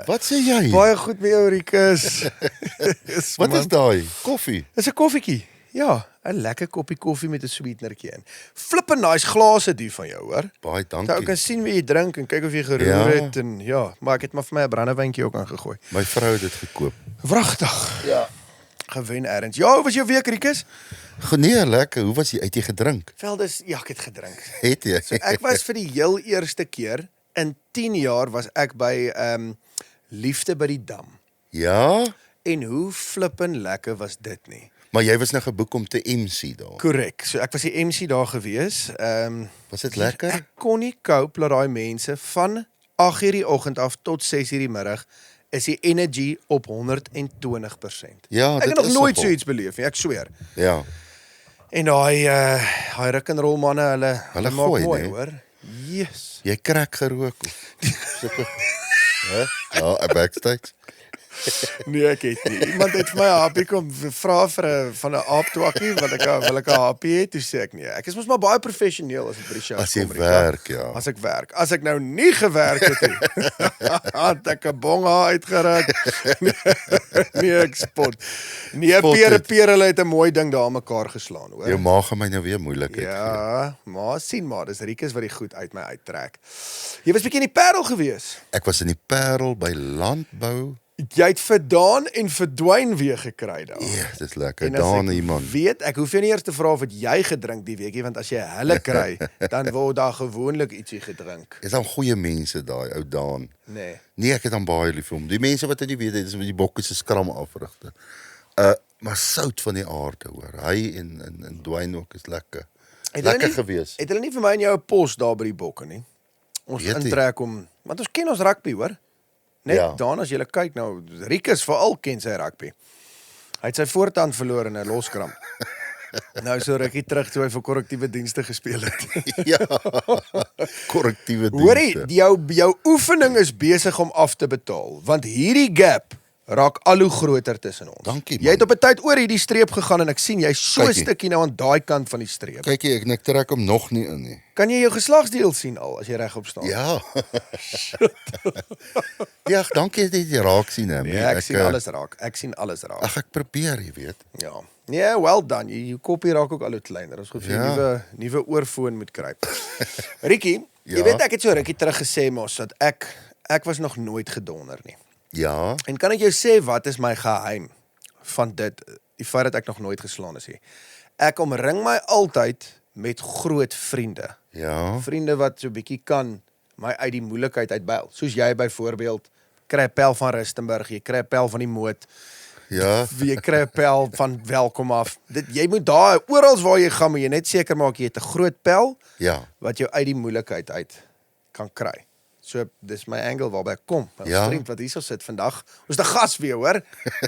Wat sê jy? Baie goed met jou, Rikus. Wat is daai? Koffie? Dis 'n koffietjie. Ja, 'n lekker koppie koffie met 'n sweetenertjie in. Flippin' nice glase die van jou, hoor. Baie So, ek dankie. kan sien wie jy drink en kyk of jy geroer Ja. het en ja, maar ek het maar vir my 'n brandewyntjie ook aangegooi. My vrou het dit gekoop. Wragtig. Ja. Gewen erns. Ja, hoe was jou week, Rikus? Nee, lekker. Hoe was jy? Uit jy gedrink? Wel, dis ja, ek het gedrink. Het jy? So ek was vir die heel eerste keer in 10 jaar was ek by Liefde by die Dam. Ja? En hoe flippin lekker was dit nie? Maar jy was nou geboek om te MC daar. Korrek. So ek was die MC daar gewees. Was dit lekker? Ek kon nie cope dat daai mense van 8:00 die oggend af tot 6:00 die middag is die energy op 120%. Ja, Ek dit het nog is nooit nogal. so iets beleef nie, ek sweer. Ja. En daai rock and roll manne, Hulle maak gooi, mooi, nee. hoor. Yes. Jy crack gerook of sulke. Hè? Ja, 'n backstage. Nee, ek het nie. Iemand het vir my 'n happie kom vra van 'n aaptwakkie wat wil ek 'n happie hê? Toe sê ek nee. Ek is mos maar baie professioneel as ek by die show As jy kom, Rika. werk, ja. As ek werk. As ek nou nie gewerk het nie, het ek 'n bonga uitgeruk. Nee, ek spot. Nee, Spot pere het. hulle het 'n mooi ding daar mekaar geslaan, hoor. Jou maag gaan my nou weer moeilikheid gee. Ja, maar sien maar, dis Rikus wat die goed uit my uittrek. Jy was bietjie in die Parel gewees. Ek was in die Parel by Landbou. Jy het verdaan en verdwyn weer gekry daar. Ja, dis lekker. En as Daan ek man. weet, ek hoef jou nie eers te vra of wat jy gedrink die weekie, want as jy hulle kry, dan word daar gewoonlik ietsie gedrink. Is dan goeie mense daai, ou Daan. Nee. Nee, ek het dan baie lief vir hom. Die mense wat hy nie weet, dis met die bokke se skram afrigte. Maar sout van die aarde, hoor. Hy en Dwayne ook is lekker. Lekker gewees. Het hulle nie vir my en jou 'n pos daar by die bokke nie? Ons Weet nie. intrek om, want ons ken ons rugby, hoor. Net Ja. dan as jy kyk nou, Rikus veral ken sy rugby. Hy het sy voortand verloor in 'n loskram. Nou so rukkie terug toe hy vir korrektiewe dienste gespeel het. Ja. Korrektiewe Hoorie, dienste. jou oefening is besig om af te betaal, want hierdie gap raak al hoe groter tussen ons. Dankie, man. Jy het op 'n tyd oor hierdie streep gegaan en ek sien jy's so 'n Kykie. stukkie nou aan daai kant van die streep. Kyk jy, ek trek hom nog nie in nie. Kan jy jou geslagsdeel sien al as jy regop staan? Ja. Ja, dankie dat jy raak sien hè. Nee, ek sien alles raak. Ek sien alles raak. Ag, ek probeer, jy weet. Ja. Nee, well done. Jou koppie raak ook al hoe kleiner. Ons moet vir Ja. 'n nuwe oorfoon moet kry. Ricky, jy Ja. weet ek het so rukkie terug gesê mos dat ek was nog nooit gedonder nie. Ja. En kan ek jou sê wat is my geheim van dit, die feit dat ek nog nooit geslaan is nie. Ek omring my altyd met groot vriende. Ja. Vriende wat so bietjie kan my uit die moeilikheid uitbuil. Soos jy byvoorbeeld kry 'n pel van Rustenburg, jy kry 'n pel van die Moot, Ja. jy kry 'n pel van Welkom af. Jy moet daar oral waar jy gaan, moet jy net seker maak jy het 'n groot pel Ja. wat jou uit die moeilikheid uit kan kry. So, dis my angle waarby ek kom. Ons Ja. vriend wat hierso sit vandag. Ons het 'n gas weer, hoor.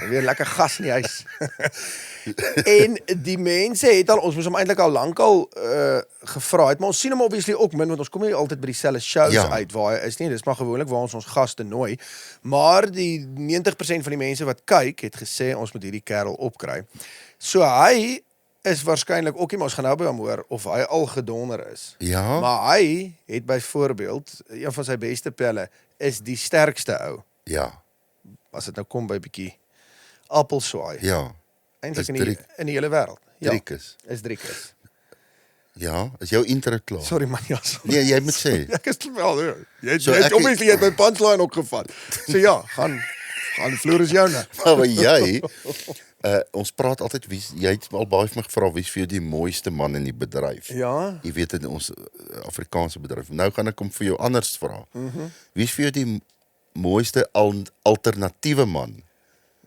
Weer lekker gas in die huis. En die mense het al, ons moes hom eintlik al lankal gevra het, maar ons sien hom obviously ook min, want ons kom nie altyd by dieselfde shows Ja. uit waar hy is nie. Dis maar gewoonlik waar ons gaste nooi. Maar die 90% van die mense wat kyk, het gesê ons moet hierdie kerel opkry. So hy is waarskynlik ook nie, maar ons gaan nou by hom hoor of hy al gedonder is. Ja. Maar hy het byvoorbeeld, een van sy beste pelle is die sterkste ou. Ja. As dit nou kom by bietjie appelswaai. Ja. Eintlik is in die hele wêreld. Ja, Driekus. is Driekus. Ja, is jou intro klaar? Sorry man, ja. Sorry. Nee, jy moet sê. Ek is wel, ja. Jy So het ek- obviously jy het my punchline ook gevat. So ja, gaan vloer is joune. Maar jy, ons praat altyd jy het al baie vir my gevra wie's vir jou die mooiste man in die bedryf. Ja. Jy weet in ons Afrikaanse bedryf. Nou gaan ek hom vir jou anders vra. Wie's vir jou die mooiste alternatiewe man?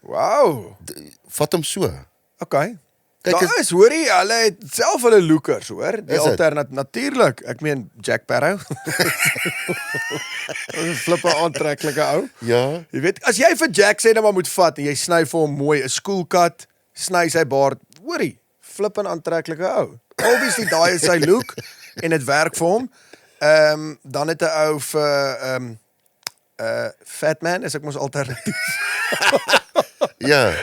Wow. Vat hom so. Okay. Kyk, Daar is, hoorie, hulle het self hulle lookers, hoor. Die Is dit? alternatief, natuurlik. Ek meen Jack Sparrow. Flippe aantreklike ou. Ja. Jy weet, as jy vir Jack sê nou maar moet vat en jy sny vir hom mooi 'n skoolkat, sny sy baard, hoorie, flippend aantreklike ou. Obviously daai is sy look en dit werk vir hom. Dan het 'n ou vir Fat Man is ek mos alternatief. Ja,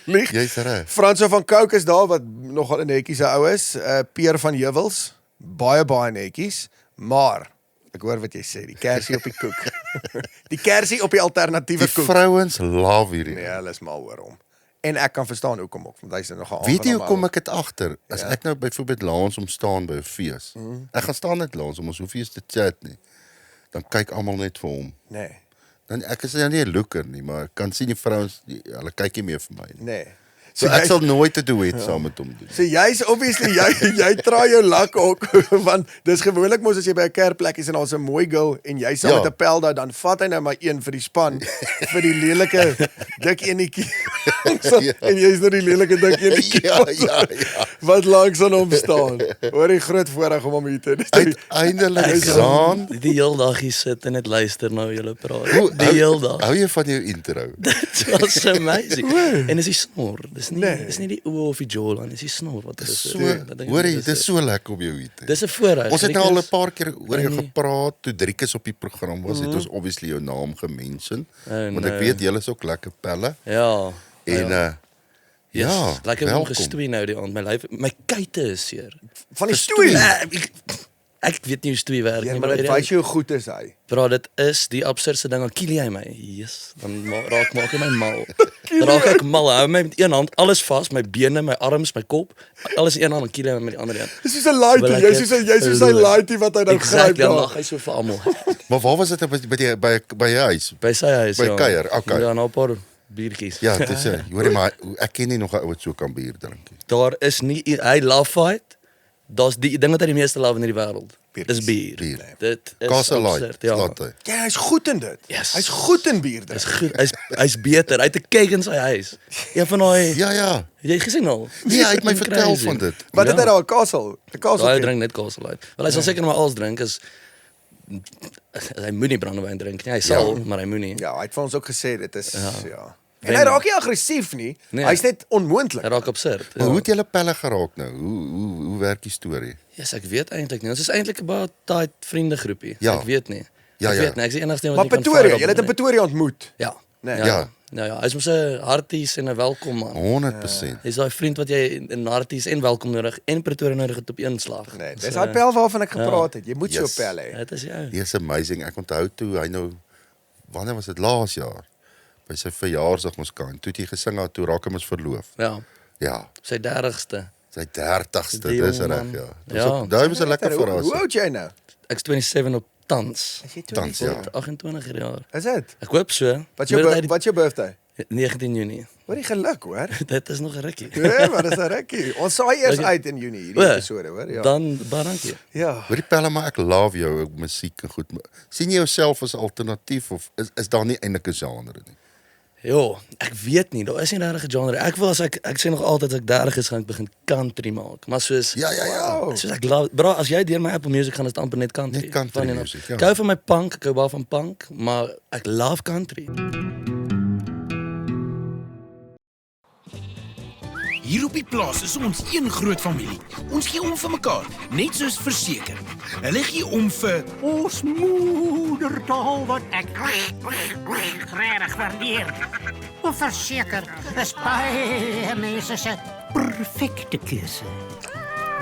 Lieg. jy's reg. Franso van Cooke is daar wat nogal 'n netjiese ou is. Peer van Heuwels, baie netjies, maar Ek hoor wat jy sê, die kersie op die koek. Die kersie op die alternatiewe Die koek. vrouens love hierdie. Nee, hulle is mal oor hom. En ek kan verstaan hoekom ook, want hy is nogal Weet jy aangenaam hoekom ou. ek het agter? As ek nou byvoorbeeld laans om staan by 'n fees. Ek gaan staan net laans om ons hoef nie eens te chat nie. Dan kyk almal net vir hom. Nee, Dan ek is nou nie 'n looker nie, maar ek kan sien die vrouens, hulle kyk nie meer vir my nie. nee. So ek sal nooit 'n duet saam met hom doen. So jy's obviously, jy try jou luck ook, want dis gewoonlik mos as jy by 'n kerkplek is en daar's 'n mooi girl en jy saam Ja. met 'n pel daar, dan vat hy nou maar een vir die span, vir die lelike dik enetjie. So, en jy's nou die lelike dik enetjie. Ja. Wat langs aan hom staan. Hoor die groot voorreg om hom hier te doen. Uiteindelik Zaan, Die hele dag hier sit en net luister na hoe julle praat. hoe- Die hele dag. hou jy van jou intro? Dit was amazing. En dis die snor. Nee. Dis nie die oë of die jawline, dis die snor wat dit is. So, hoorie, dis so lekker op jou hier. Dis 'n voorreg. Ons het nou al 'n Rikus. paar keer oor jou Nee. gepraat toe Driekus op die program was, het ons obviously jou naam gemention, want ek nee. weet julle is ook lekker pelle Ja. en ja, lekker om welkom. gestoei nou die aand. My lyf, my kuite is seer. Van die stoei. Ek weet nie hoe stoei werk Ja, nie, maar dit wys jou hoe goed is hy. bro, dit is die absurdste ding. Dan kiel hy my. Yes, dan maak hy my mal. Raak ek mal, hou my met een hand alles vas, my bene, my arms, my kop, alles in een hand en kiel hy my met die ander een. Dis soos 'n laaitie, Wil ek jy's soos hy laaitie wat hy nou gryp Exact, dan daar. lag hy so vir almal. Maar waar was dit by jou huis? By sy huis, By kuier, okay. Ja, nou 'n paar biertjies. Ja, dis hoorie maar ek ken nie nog 'n ou wat so kan bier drink nie. Daar is nie, hy love fight. Daar's die ding wat hy die meeste love in die wêreld. Biertjies. Dis bier. Bier. Dit is Casa Light, absurd, ja. latte. Ja, hy's goed in dit. Yes. Hy's goed in bier Dis drink. goed. Hy's beter. Hy het 'n keg in sy huis. Een van daai Ja. jy gesien al. Nee, hy het my vertel Crazy. van dit. Wat het hy Ja. daar, 'n Castle? 'n Castle. Hy drink net Casa Light. Wel hy sal seker maar alles drink is hy moet nie brandewyn drink nie. Hy sal, maar hy moet nie. Ja, hy het vir ons ook gesê dit is ja. En hy raak nie aggressief nie. Nee. Hy's net onmoontlik. Hy raak absurd. Maar hoe het julle pelle geraak nou? Hoe werk die storie? Yes, ek weet eintlik nie. Ons is eintlik 'n baie tight vriendegroepie. Ja. Ek weet nie. Ja, Ek ja. weet nie. Ek is die enigste een Maar wat nie kan Pretoria, fire jy het in op- Pretoria ontmoet. Ja. Nee. Ja. Ja, hy's mos 'n harties en 'n welkom man. 100%. Hy's daai vriend wat jy in harties en welkom nodig en Pretoria nodig het op een slag. Nee, So, dis daai pel waarvan ek gepraat het. Jy moet so 'n Yes. pel hê. Dit is jou. Dis amazing. Ek onthou toe hy nou wanneer was dit laas jaar? By sy verjaarsdag mos kan. Toe het hy gesing het toe raak hy mos verloof. Ja, Ja, sy 30ste. sy 30ste, Die dis jong reg man. ja. Ja. Daai was 'n lekker Hoe verrassing. oud jy nou? Ek's 27 op tans. Is jy Tans, ja. 28 jaar. Is dit? Ek hoop so. Wat Moet jou wat jou birthday? 19 Junie. Hoor jy geluk, hoor. Dit is nog 'n rukkie. Ja, maar dis 'n rukkie. Ons saai eers uit in Junie hierdie O, episode, hoor. Ja. Dan baie dankie. Ja. Hoor die pelle maar ek love jou musiek en goed. Sien jy jouself as alternatief of is daar nie eintlik 'n genre nie? Jo, ek weet nie, daar is nie regtig 'n genre. Ek wil as ek sê nog altyd as ek 30 is gaan ek begin country maak. Maar soos Ja. Wow. soos ek love, bro, as jy deur my Apple Music gaan is dit amper net country. Net country Funny enough. music, ja. Ek hou van my punk, ek hou baie van punk, maar ek love country. Hier op die plaas is ons een groot familie. Ons gee om vir mekaar, net soos verseker. Hulle gee om vir Ons moedertaal wat ek regtig waardeer. Maar verseker, is baie mense se perfekte keuse.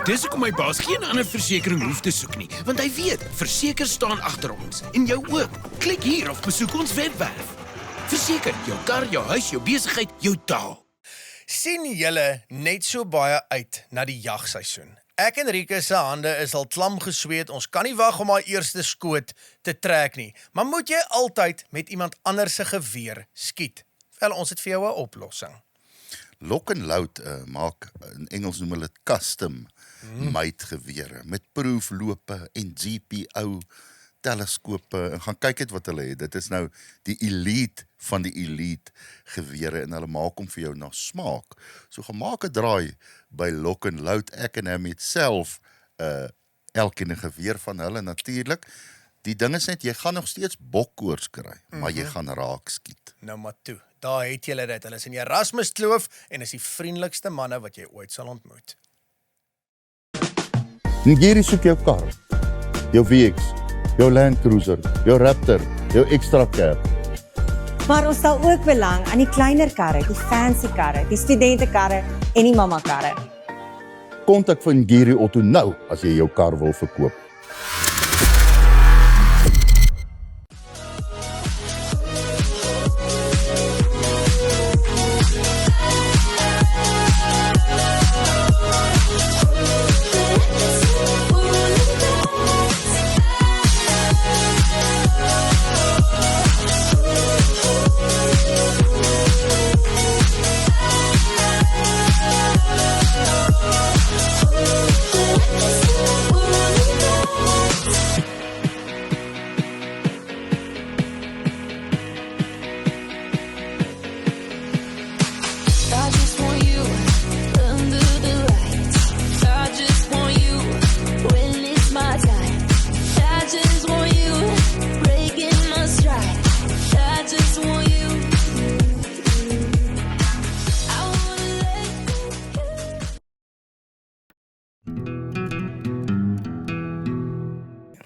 dis hoekom my baas geen ander versekering hoef te soek nie, want hy weet, verseker staan agter ons en jou ook. Klik hier of besoek ons webwerf. Verseker, jou kar, jou huis, jou besigheid, jou taal. Sien julle net so baie uit na die jagseisoen? Ek en Rieke se hande is al klam gesweet. Ons kan nie wag om haar eerste skoot te trek nie. Maar moet jy altyd met iemand anders se geweer skiet? Wel, ons het vir jou 'n oplossing. Lock and Load maak in Engels noem hulle dit custom made gewere met proeflope en GPO teleskope en gaan kyk net wat hulle het. Dit is nou die elite van die elite gewere en hulle maak hom vir jou na smaak. So gemaak 'n draai by Lock and Load. Ek en hom het self elkeen 'n geweer van hulle natuurlik. Die ding is net jy gaan nog steeds bokkoors kry, maar jy gaan raak skiet. Nou maar toe, daar het julle dit. Hulle is in Erasmus Kloof en is die vriendelikste manne wat jy ooit sal ontmoet. Ngiri soek jou kar, jou VX, jou Land Cruiser, jou Raptor, jou extra cab. Maar ons stel ook belang aan die kleiner karre, die fancy karre, die studentekarre en die mamma karre. Kontak van Ngiri Auto nou as jy jou kar wil verkoop.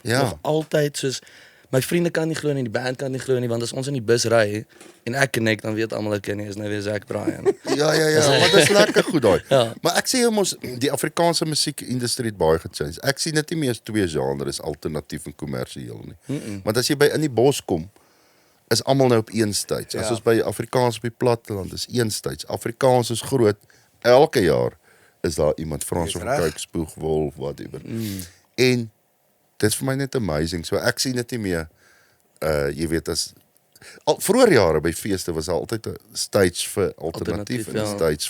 Ja. Nog altyd soos my vriende kan nie glo nie, die band kan nie glo nie, want as ons in die bus ry en ek connect, dan weet almal ek nie is nou weer Zac Bryan. Ja, maar dit is lekker goed daai. Ja. Maar ek sê mos die Afrikaanse musiekindustrie het baie gechange. Ek sien dit nie meer as twee genres, alternatief en kommersieel nie. Want as jy by in die bos kom, is almal nou op een stage. As ons by Afrikaans op die platteland is een stage. Afrikaans is groot. Elke jaar is daar iemand Frans of Kyk, Spoeg, Wolf, whatever. En dit is vir my net amazing. So ek sien dit nie meer jy weet as vroeër jare by feeste was daar altyd 'n stage vir alternatief en 'n stage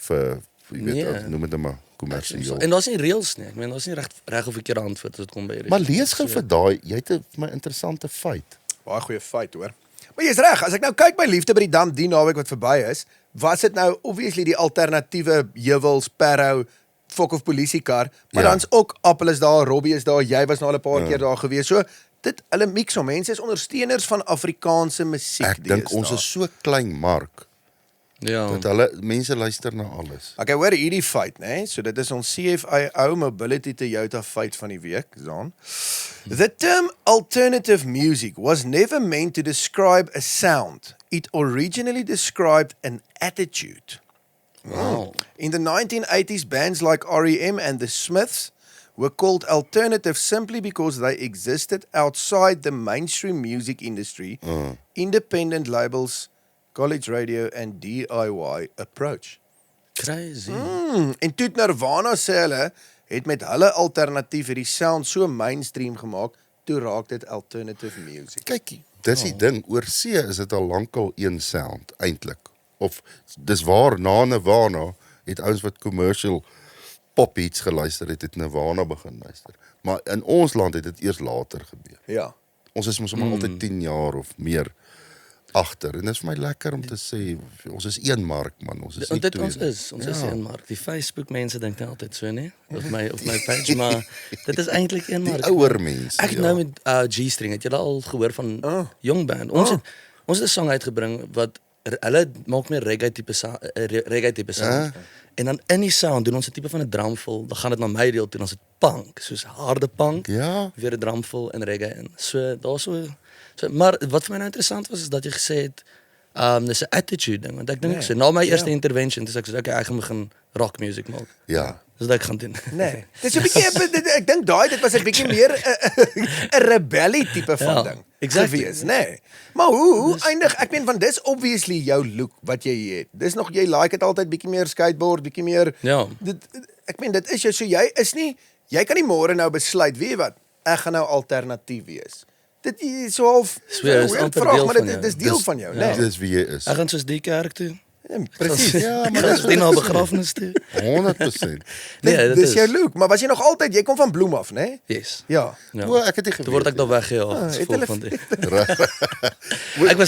vir jy weet noem dit maar kommersieel. En daar's nie reëls nie. Ek meen daar's nie reg of verkeerde antwoord as dit kom by hierdie. Maar lees gou vir daai, jy het 'n vir my interessante feit. Baie goeie feit hoor. Maar jy's reg, as ek nou kyk by Liefde by die Dam die naweek wat verby is, was dit nou obviously die alternatiewe Heuwels, Parow, Fok of polisiekar, maar dan's ook Appel is daar, Robbie is daar, jy was nou al 'n paar keer daar gewees. So dit hulle mix om mense is ondersteuners van Afrikaanse musiek. Ek dink ons is so klein mark Ja. dat hulle mense luister na alles. Okay, hoor hierdie feit, né? So dit is ons CFIO Mobility Toyota feit van die week, Zaan. The term alternative music was never meant to describe a sound. It originally described an attitude. Wow. In the 1980s, bands like R.E.M. and the Smiths were called alternative simply because they existed outside the mainstream music industry, independent labels, college radio and DIY approach. Crazy. En toe Nirvana sê hulle het met hulle alternatief hierdie sound so mainstream gemaak, toe raak dit alternative music. Kyk, dis die ding, oor see is dit al lankal een sound eintlik. Of dis waar na Nirvana het ouens wat commercial pophits geluister het Nirvana begin luister. Maar in ons land het dit eers later gebeur. Ja. Ons is mos maar altyd 10 jaar of meer agter en dit is vir my lekker om te sê ons is een mark man, ons is nie Dit twee. ons is een mark. Die Facebook mense dink nou altyd so, nee? Of my page, maar dit is eintlik een mark. Die ouer mense. Ek het nou met G-String, het jy al gehoor van Jong Band? Ons het 'n song uitgebring wat hulle maak meer reggae tipe sound. En dan in die sound doen ons 'n tipe van 'n drumvol, dan gaan dit na my deel toe, dan is dit punk, soos harde punk. Ja. Weer 'n drumvol en reggae in. So daar's so maar wat vir my nou interessant was is dat jy gesê het dis 'n attitude ding, want ek dink so na my eerste intervention dis ek sê okay, ek gaan begin rock music maak. Ja. Dis wat ek gaan doen. Nee. Dis 'n bietjie ek dink dit was 'n bietjie meer 'n rebellie tipe van ding. Exactly. Gewees, nee. Maar hoe eindig ek meen van dis obviously jou look wat jy het. Dis nog jy like dit altyd bietjie meer skateboard, bietjie meer ek meen dit is jou so jy kan nie môre nou besluit, weet jy wat? Ek gaan nou alternatief wees. Dit is so half maar dit is deel van jou, nee. Dis wie jy is. Ek gaan soos die kerk toe. Presies. Ja, Maar dis nie na begrafnis toe. 100%. Dis jou look, maar was jy nog altyd jy kom van Bloem af, né? Yes. Ja. O, ek het nie geweet. Toe word ek daar weggejaag. het as hulle- gevolg van dit.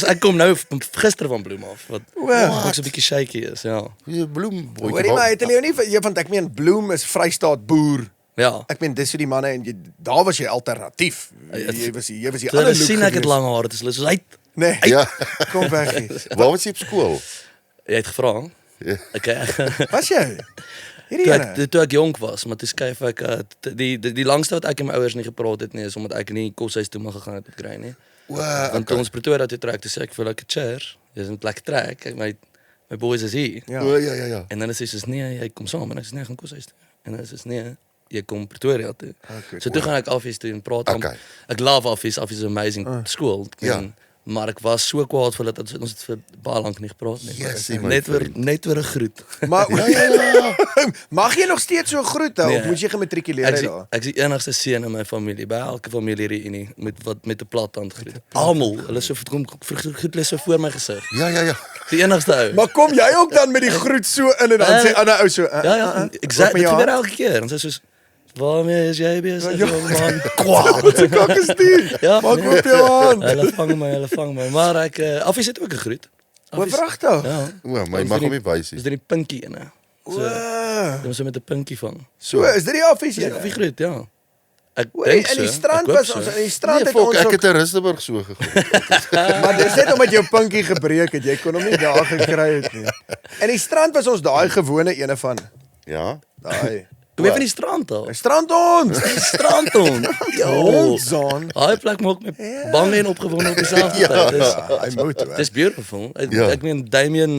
Ek kom nou gister van Bloem af wat ook so 'n bietjie shaky is, ja. Die bloem. Hoorie maar het hulle jou nie want ek meen Bloem is Vrystaat boer. Ja. Ek meen dis hoe die manne en daar was jy alternatief. Jy was die Toe ander hulle look. sien ek het geweest. lang hare, dis hulle soos uit. Nee. Ja. Kom weg hier. Waar was jy op skool? Jy het gevra. Ja. Okay. Was jy? Hierdie Toe ene. toe ek jonk was, maar toe skuif ek die langste wat ek en my ouers nie gepraat het nie is omdat ek nie koshuis toe mag gegaan het met kry nie. Want toe ons Pretoria toe trek, toe sê ek vir like 'n chair, jy's in plek trek. My boys is hier. Ja. O, ja. En dan is hy soos nee, jy kom saam en ek sê nee, ek gaan koshuis toe. En dan is hy nee, jy kom Pretoria toe. Okay, So toe gaan ek Affies toe en praat Okay. ek love Affies, Affies is 'n amazing school. Ja. Maar ek was so kwaad vir dat ons het vir baie lank nie gepraat nie. Yes, my Net weer 'n groet. Maar Ja. mag jy nog steeds so groet hou of Nee. moet jy gematrikuleer daar? Ek is die enigste seun in my familie, by elke familie reunie met 'n plat tand groet. Almal, hulle so goed hulle so voor my gesig. Ja. Die enigste ou. Maar kom jy ook dan met die groet so in en dan sê ander ou so Ja, exact. Dit gebeur elke keer. Ons is soos waarmee is jy besig, man? kwaad. Wat 'n kak is die? Ja, Maak nee. op jou hand. Hulle vang my. Maar ek Affies het ook 'n groet. Wat vragtig? Ja. O, my mag hom nie wys Dis nie. die pinkie ene. So, jy moet met 'n pinkie vang. So, is dit die Affies Ja, hier? Affies groet, ja. Ek Hoorie, dink so. in die strand ek hoop was so. ons in die strand Nee, het fok, ons ek ook, het in Rustenburg so gegaan. maar dis net omdat jou pinkie gebreek het, jy kon hom nie daar gekry het nie. In die strand was ons daai gewone ene van Ja. daai Kom jy van die strand af? Strandhond. Strandhond. Hondzon. Daai plek maak my bang en opgewonde op dieselfde tyd. Hy moet hoor. Dis beautiful. Ja. Ek meen Damien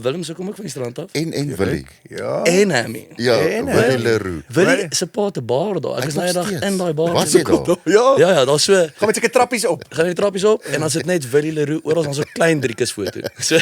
Willems kom ook van die strand af. En Willie. Ja. En Hammy. Ja, En Willie Leroux. Willie se pa te bar daar. Ek Hy is nou nog eendag steeds. in daai bar. Was jy daar? Ja. Ja, daar's so Gaan met sulke trappies op. gaan die trappies op en dan sit net Willie Leroux oral dan so 'n klein driekes foto. So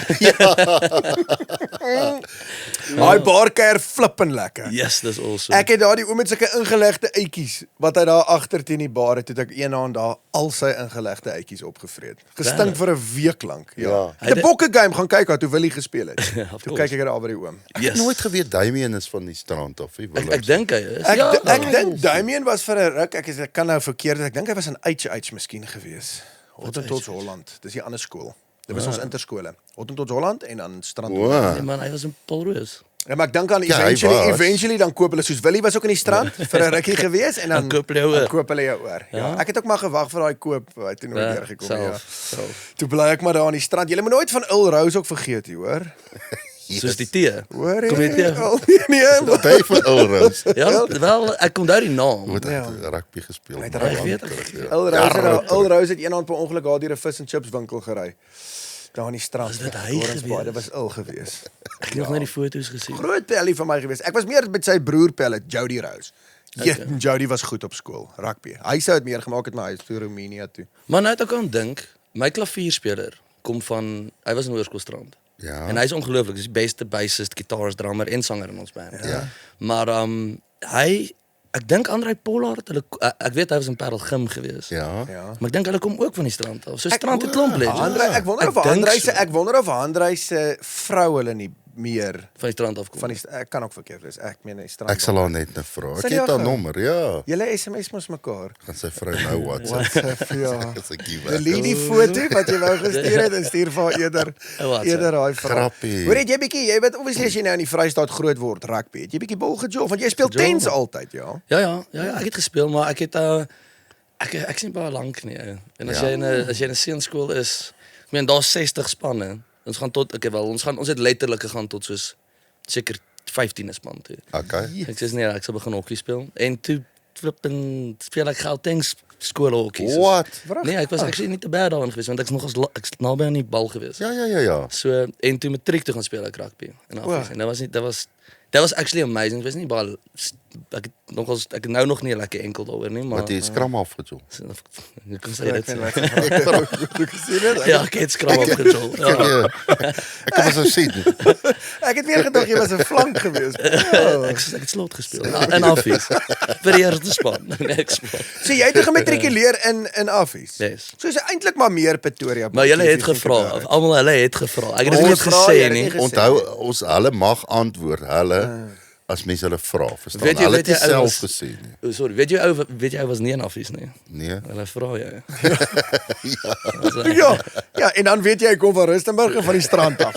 Daai barker flippin lekker. yes, dis awesome. Ek het daardie oom met sulke ingelegde eitjies wat hy daar agter teen die bar het, toe ek een aand daar al sy ingelegde eitjies opgevreet. Gestink vir 'n week lank. Ja. Hy Die bokke game gaan kyk wat toe Willie gespeel het. of Toe course. kyk ek daar by die oom. Ek Yes. het nooit geweet Damien is van die strand af. Ek dink hy is. Ek dink Damien was vir 'n ruk, ek kan nou verkeerd, ek dink hy was in H miskien gewees. Hottentots Holland. Dis die ander skool. Dit was ons interskole. Hottentots Holland en dan Strand. Nee man, hy was in Polroos. Ja, maar ek dink aan Ja, hy eventually dan koop hulle soos Willie was ook in die strand vir 'n rukkie gewees en dan Dan koop hulle jou oor. dan koop hulle jou oor. Ja. Ek het ook maar gewag vir daai koop, hy het toe nooit weer gekom nie. Ja. Self. Toe bly ek maar daar aan die strand. Jy moet nooit van Earl Rose ook vergeet, jy hoor. Soos die tee. Hoor jy? Kom jy tee? Nee, Wat hy van Ulrus. Ja, wel ek onthou die naam. Moet Ja. hy rugby gespeel. Hy het maar Ek weet lang terug, ja. Earl Rose het eendag per ongeluk daar deur 'n vis en chips winkel gery. Daar aan die strand. Was dit hy Lawrence Bay, gewees? Dit was Earl gewees. Ek het nog net die foto's gesien. Groot pellie van my gewees. Ek was meer met sy broer pelle, Jody Rose. Ja, Jody was goed op skool, rugby. Hy sou dit meer gemaak het, maar hy is toe Roemenië toe. Maar nou het ek aan dink, my klavierspeler kom van hy was in Hoërskoolstrand. Ja. En hy's ongelooflik, dis die beste bassist, gitarist, drummer en sanger in ons band. Ja. Maar hy ek dink Andrei Pollard, ek weet hy was in Parel Gym gewees. Ja. Ja. Maar ek dink hulle kom ook van die strand af. So strand het klomp legends. Ek wonder of Ek dink Andrei so. se Andrei se vrou hulle nie meer Van die strand af kom. van die ek kan ook verkeerd wees. Ek meen die strand. Ek sal haar net nou vra. Sal Ek jy het haar gaan? nommer, ja. Julle SMS mos mekaar. Gaan sy vrou nou WhatsApp. WhatsApp, ja. Dis 'n Die giveaway. die foto wat jy wou gestuur het en stuur vir haar eerder WhatsApp. daai vrou. Grappie. Hoor jy bietjie, jy weet obviously as jy nou in die Vrystaat groot word, rugby. Het jy bietjie bal gejol want jy speel Gejol. tens altyd, ja. Ja, ek het gespeel, maar ek het ek sien baie lank nie. En as jy in 'n seunskool is, ek meen daar's 60 spanne. Ons gaan tot ons het letterlik gegaan tot soos seker 15 span toe. Okay. Ek sê nee, ek sal begin hokkie speel en toe flippin speel ek Gauteng skoolhokkie. What? Nee, ek was actually nie te bad daarin geweest want ek's naby aan die bal geweest. Ja. So en toe matriek toe gaan speel ek rugby en af. En dat was actually amazing. Dit was nie baie ek het nou nog nie 'n lekker enkel daaroor nie, maar Wat jy skram afgejol. ek kan sê dit. Sien dit? Ja, ek het skram opgejol. Ja. Ek kan so sien. Ek het weer gedink jy was 'n flank geweest. Ja. Ek het slot gespeel in Affies vir die eerste span. Nee, span. So jy het gematrikuleer in Affies. Yes. So is eintlik maar meer Pretoria. Maar julle het gevra, almal hulle het gevra. Ek het dit Ons nooit vra, jy gesê het nie. nie gesê. Onthou ons hulle mag antwoord. Hulle as mense hulle vra, verstaan? Weet jy- Hulle weet het jy nie self ouers- gesê nie. Oh, sorry, weet jy was nie in Affies nie. Nee. Hulle vra jou. Ja, en dan weet jy hy kom van Rustenburg en van die strand af.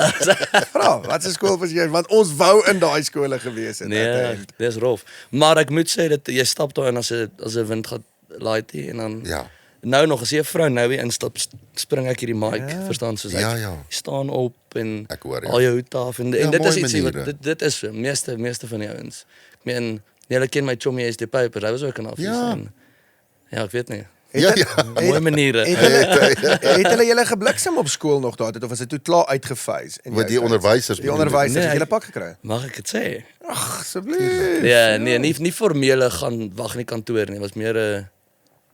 Vra, wat se skool was jy? Want ons wou in daai skole gewees het. Nee, dis rof. Maar ek moet sê dat jy stap daar in as 'n wind gaat laaitie en dan Ja. nou nog as jy 'n vrou nou weer instap, spring ek hierdie mic, verstaan soos Ja, hy ja. staan op en Ek hoor, ja. al jou hoed af en dit mooi is ietsie wat maniere. dit is so, meeste van die ouens. Ek meen, julle ken my chommy is die Piper, hy was ook in Affies Ja. en ja, ek weet nie. Ja. Mooi maniere. Het hulle julle gebliksem op skool nog daar of was dit toe klaar uitgefeis? Wat die onderwysers Die onderwysers Nee, het julle ek- pak gekry? Mag ek dit sê? Ag, asseblief. Ja, nee, nie formele gaan wag in die kantoor nie, was meer 'n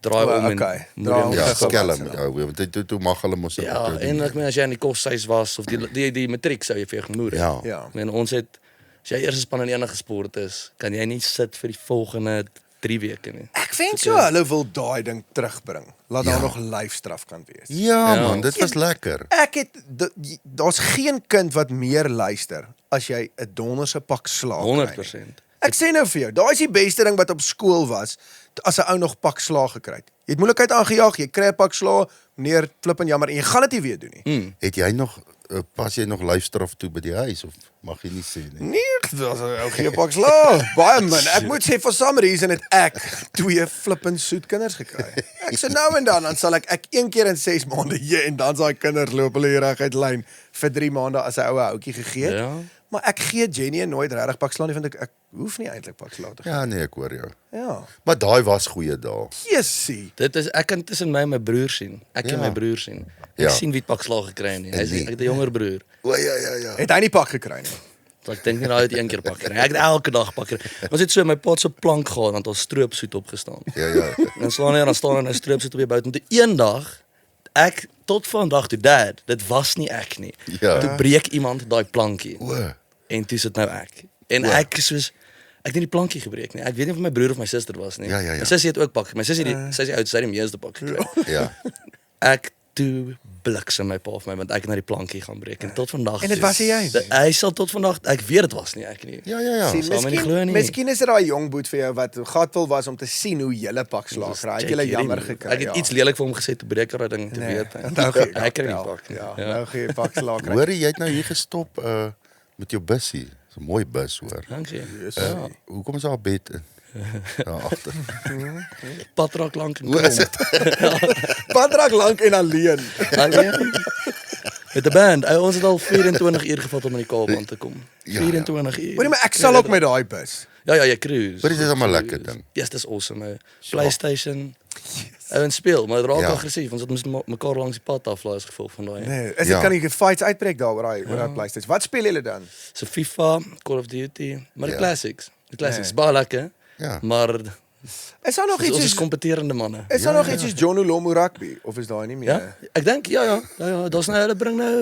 draai om en Okay. moeder om Ja, te gaan. skelm. Ja, want toe mag hulle mos Ja, en ek meen as jy in die koshuis was of die matriek sou jy vir jou gemoer. Ja. Ja. Ek meen ons het as jy eers span in enige sport is, kan jy nie sit vir die volgende 3 weke nie. Ek vind so hulle wil daai ding terugbring. Laat daar Ja. nog lyfstraf kan wees. Ja, Ja. man, dit was lekker. Ek het daar's geen kind wat meer luister as jy 'n donderse pak slaag kry. 100%. Ek sê nou vir jou, daai is die beste ding wat op skool was as 'n ou nog pak slaag gekry het. Jy het moeilikheid aangejaag, jy kry 'n pak slaag, meneer flip en jammer en jy gaan dit nie weer doen nie. Het jy nog pas jy nog luisteraf toe by die huis of mag jy nie sê nie? Nee, dit was 'n ou gee pak slaag. Baie min. Ek moet sê for some reason het ek 2 flippend soet kinders gekry. Ek so nou en dan sal ek een keer in 6 maande en dan daai kinders loop hulle hier reguit lyn vir 3 maande as 'n ou houtjie gegee het. Ja. Maar ek gee Jenny nooit regtig pak slaan nie, want ek hoef nie eintlik pak slaan te gee. Ja, nee, ek hoor jou. Ja. Maar daai was goeie dae. Jessie. Dit is ek kan tussen my en my broer sien. Ek en my broer sien. Ek Ja. sien wie het pak slag gekry nie. Hy is nie. ek het 'n jonger broer. O ja. Het hy nie pak gekry nie? So ek dink nie daai het een keer pak gekry. Ek het elke dag pak gekry. Ons het so my pa se plank gehad want ons stroopsoet opgestaan. Ja. En dan slaan hy en dan staan hy 'n stroopsoet op die bout en toe eendag ek tot vandag toe dad, dit was nie ek nie. Ja. Toe breek iemand daai plankie. O. En toe sit nou ek. En ek is soos ek het nie die plankie gebreek nie. Ek weet nie of my broer of my suster was nie. Ja. My sussie het ook pak. My sussie sy is die oudste, sy het die meeste pak gekry. Ja. Ek toe bliksem my pa of my want ek het na die plankie gaan breek en tot vandag. En dit was nie jy? Hy sal tot vandag ek weet dit was nie ek nie. Ja. Sien, sal my nie glo nie. miskien is dit daai jong boet vir jou wat gatvol was om te sien hoe julle pak slaag kry. Het julle jammer gekry. Ek het iets lelik vir hom gesê te breek daai ding te weet. Nou gee Hy kry nie ja, pak nie. Ja, nou gee jy pak slaag kry. Hoor jy het nou hier gestop met jou busie. Dis 'n mooi bus hoor. Dankie. Hoekom is daar 'n bed in? Daar agter. Pad raak lank en Hoe is dit? Padrak lank en alleen. Alleen. Met 'n band. Ons het al 24 uur gevat om in die Kaap aan te kom. Ja. 24 uur. Hoorie, maar ek sal ook met daai bus. Ja, jy cruise. Maar dit is allemaal lekker ding. Ja, dis awesome. PlayStation. Ouens speel, maar dit raak Ja. aggressief. Ons het mekaar langs die pad aflaai as gevolg van daai. Nee, is dit Ja. kan jy fights uitbreek daar oor daai PlayStation. Wat speel julle dan? So FIFA, Call of Duty, maar die Ja. classics. Die classics, Nee. baie lekker. Ja. Maar Is daar nog ons iets is soos kompeterende manne. is daar nog iets soos John Olomo rugby of is daai nie meer? Ja? Ek dink ja. Daar's nou hulle bring nou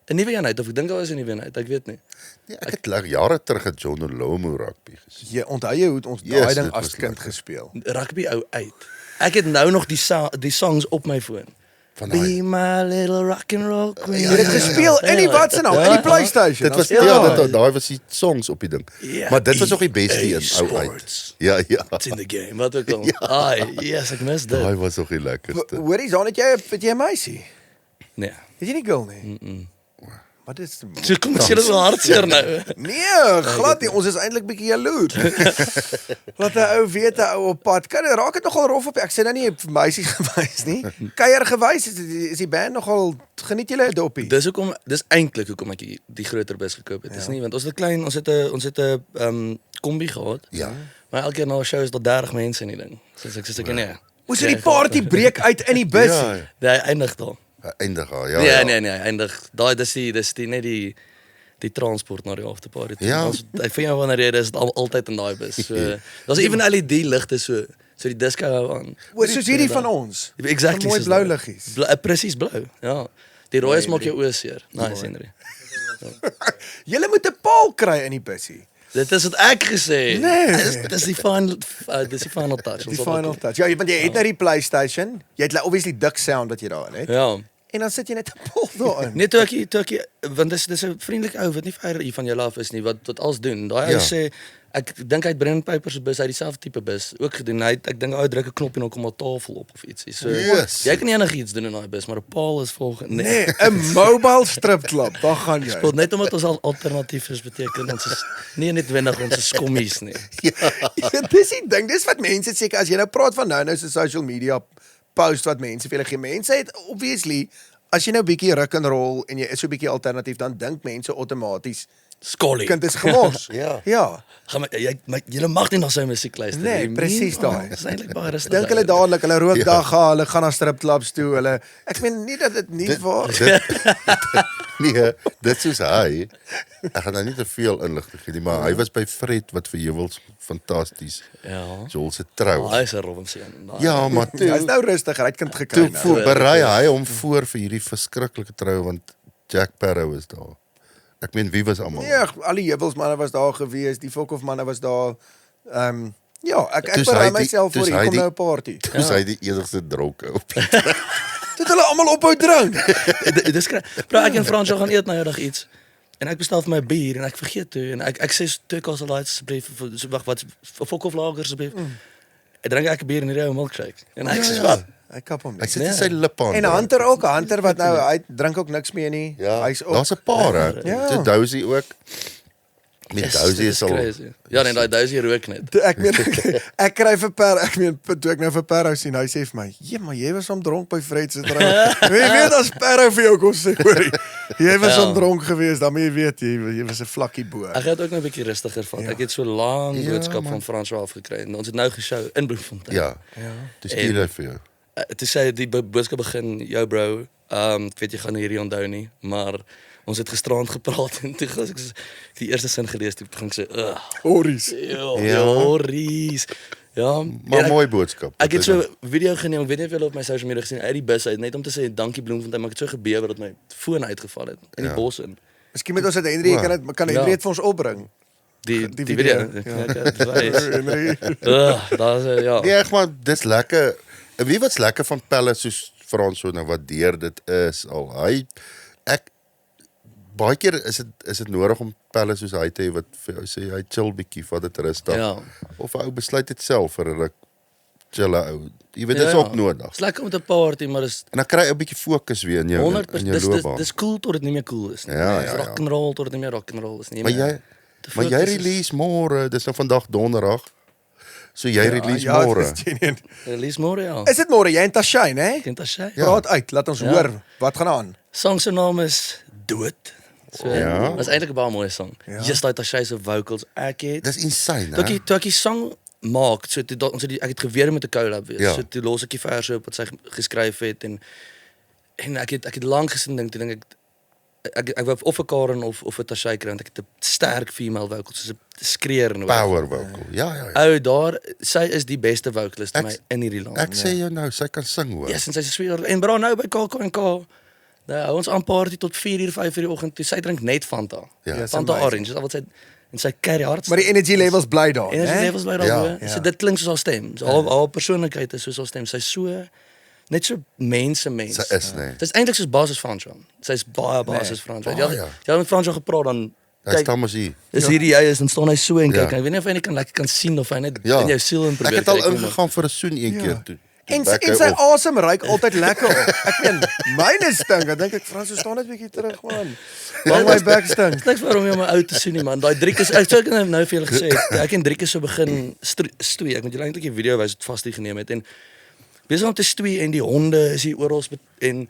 'n nuwe een uit of ek dink daar is 'n nuwe een uit, ek weet nie. Ja, ek het jare terug het John Olomo rugby gesien. Jy onthou jy hoe het ons Yes, daai ding dit as was kind lekker. gespeel? Rugby ou uit. Ek het nou nog die songs op my foon. Van Be daai. my little rock and roll queen. Jy het dit gespeel in die wat se naam, in die PlayStation. Dit was Ja. daai was die songs op die ding. Ja, Maar dit was nog die beste EA een ou uit. Sports. Ja. It's in the game. Wat ook al. Ai, yes, ek mis dit. Daai was nog die lekkerste. Hoorie, dan het jy 'n meisie. Nee. Het jy nie girl nie? Wat is So kom as jy so hartseer nou. Nee, glad nie. Ons is eintlik bietjie jaloers. Laat 'n ou weet 'n ou op pad. Kan raak dit nogal rof op. Ek sê nou nie vir meisies gewys nie. Kuier gewys is die band nogal geniet julle 'n dopie. Dis eintlik hoekom ek die groter bus gekoop het. Dis nie want ons het 'n klein, ons het 'n kombi gehad. Ja. Maar elke keer na 'n show is daar 30 mense in die ding. So ek sê nee. Moes die party breek uit in die bus. Ja. Nee, hy eindig daar. Eindig al. Ja. Nee, ja. nee, hy eindig. Daai dis die net die transport na die afterparty. Ja. Ek vind jou wanneer jy is dit altyd in daai bus. So daar's even LED ligte so die disco hou aan. Soos hierdie van ons. Exactly. Mooi soos blou daai. liggies. Presies blou. Ja. Die rooi is maak jou oë seer. Nice, Henry. Julle moet 'n paal kry in die busie. Dit is wat ek gesê het. Nee. Dis die final touch. Die final touch. Ja, want jy het nou die PlayStation. Jy het obviously dik sound wat jy daarin het. Ja. En dan sit jy net 'n paal daarin. Net toe ek want dis 'n vriendelike ou wat nie ver hier van julle af is nie wat alles doen. Daai ou Ja. sê ek dink hy het Brendan Piper se bus, hy het dieselfde tipe bus ook gedoen. Ek dink hy druk 'n knop en dan kom 'n tafel op of ietsie. So Yes. jy kan nie enigiets doen in daai bus, maar 'n paal is volgende. Nee, 'n mobile strip club. Daar gaan jy. Wel, net omdat ons al alternatief is beteken ons is nie noodwendig ons is skommies nie. Ja, dis die ding, dis wat mense seker as jy nou praat van nou so social media post wat mense vir hulle gee. Mense het obviously as jy nou bietjie ruk en rol en jy is so bietjie alternatief dan dink mense outomaties Skollie. kind is gemors. Ja. Ja. Gaan jy mag nie na sy musiek luister Nee, nie. presies daai. Dis eintlik baie rustig. Dink hulle dadelik, hulle rook dag gaan, hulle gaan na stripclubs toe, hulle ek meen nie dat dit nie waar Nee, dit soos hy. Ek gaan nou nie te veel inligting gee nie, maar hy was by Fred wat vir Heuwels fantasties. Ja. Joel se trou. Hy is 'n robbenseen. Ja, maar Hy's toe nou rustig, hy het kind gekry toe nou. voor berei hy hom voor vir hierdie verskriklike trou want Jack Sparrow is daar. Ek meen wie was almal? Nee, al die Heuwelsmanne was daar gewees, die Fokhofmanne was daar. Ja, ek Toe's berei hy die- myself voor toe's hier hy kom die- nou 'n party. Dis hy die enigste dronke op. Dit hulle almal ophou drink. Dis bro, ek en Fransjo gaan eet nou eendag iets. En ek bestel vir my 'n bier en ek vergeet toe en ek sê twee Castle Lights asseblief so wag wat Fokhof lager asseblief. Ek drink ek 'n bier en hierdie ou milkshake. En ek sê wat? Hy kap hom Hy net. sit in sy lip aan. En Hunter ook, Hunter wat nou hy drink ook niks meer nie. Ja, Hy's ook. daar's 'n paar hè. Ja. So Dozy ook. Met Yes, Dozy dit is al crazy. Ja, nee, daai Dozy rook net. Ek meen ek kry vir toe ek nou vir Perro sien, hy sê vir my, "Jee, maar jy was om dronk by Fred se trou." Wie weet as Perro vir jou kom sê, hoorie. Jy was Ja. ondronk geweest, dan moet jy weet jy was 'n vlakkie bo. Ek het ook nou 'n bietjie rustiger van. Ek het so lank Ja, boodskap man. van François afgekry en ons het nou geshow in Bloemfontein. Ja. Dis stuur hy vir jou. Toe sê die boodskap begin, "Yo bro, ek weet jy gaan hierdie onthou nie, maar ons het gisterand gepraat en toe as ek die eerste sin gelees het, begin ek sê, "Ugh, Horries. ja, Ries." Ja, Maar en mooi boodskap. Ek het so 'n video geneem, ek weet nie of julle op my social media gesien uit die bus uit net om te sê dankie Bloemfontein, maar ek het so gebewe dat my foon uitgeval het in die bos in. Miskien moet ons dit Henry, kan Henry Ja. dit vir ons opbring. Die Die video. video, Ja, ek het wys. Henry. Daar's ja. Nee, ek maar dis lekker. En wie wat's lekker van pelle soos Frans so nou wat deur dit is al. Ek baie keer is dit nodig om pelle soos hy te hê wat vir jou sê hy chill bietjie, vat dit rustig. Ja. Of 'n ou besluit dit self vir 'n ruk chill ou. Jy weet dit is ook nodig. Dit's lekker om te party, maar dis En dan kry jy 'n bietjie fokus weer in jou 100% in jou loopbaan. dis cool tot dit nie meer cool is nie. Ja, Dis ja, ja. rock and roll tot dit nie meer rock and roll is nie. Maar meer jy release môre, dis nou vandag donderdag. So jy release Ja, môre. dis genuen. release môre ja. Is dit môre jy en Tashay, né? Kent as jy? Praat uit, laat ons Ja. hoor wat gaan aan. Song se naam is Dood. So, Ja. Dis eintlik 'n baie mooi song. Just like Tashay se vocals. Ek het Dis insane, Toe hè? ek die song maak, so toe ons het ek het geweer met 'n collab wees. Ja. So toe los ek die verse op wat sy geskryf het en ek het lank gesin dink ek wou of 'n Karen of 'n Tashay kry want ek het 'n sterk female vocal soos 'n skreeuer nodig. Power vocal. Ja, ja, ja. Ou daar sy is die beste vocalist vir my in hierdie land. Ek sê jou nou, sy kan sing hoor. Yes, en sy's 'n sweetheart. En bra nou by KAK&K. Nou hou ons aan party tot 4:00, 5:00 die oggend. Toe sy drink net Fanta. Ja. Yes, Fanta amazing. orange, dis al wat sy en sy carry hard. Maar die energy levels bly daar, Energy né? levels by daar Ja, bo. ja. So dit klink soos haar stem. So haar persoonlikheid is soos haar stem. Sy's so net so mens. Sy is, nee. Dit is eintlik soos basis Fransjo. Sy's baie basis Fransjo. Ja, Baie. jy het met Fransjo gepraat dan Hy staan mos hier. dis hierdie hy is dan staan hy so en kyk. Ja. Ek weet nie of hy net kan lekker kan sien of hy net Ja. in jou siel in probeer Ek het al kyk nie, maar- ingegaan vir 'n soen een keer toe. En back sy hy op. asem ruik altyd lekker op. Ek meen, myne stink. Dan dink ek Frans, so staan net bietjie terug man. Al my back stink. Niks waarom jy my ou te sien nie man. Daai Driekus ek sou nou vir julle gesê het. Ek en Driekus so begin stoei. Ek moet julle eintlik 'n video wys wat vas die geneem het en besig om te stoei en die honde is hier oral en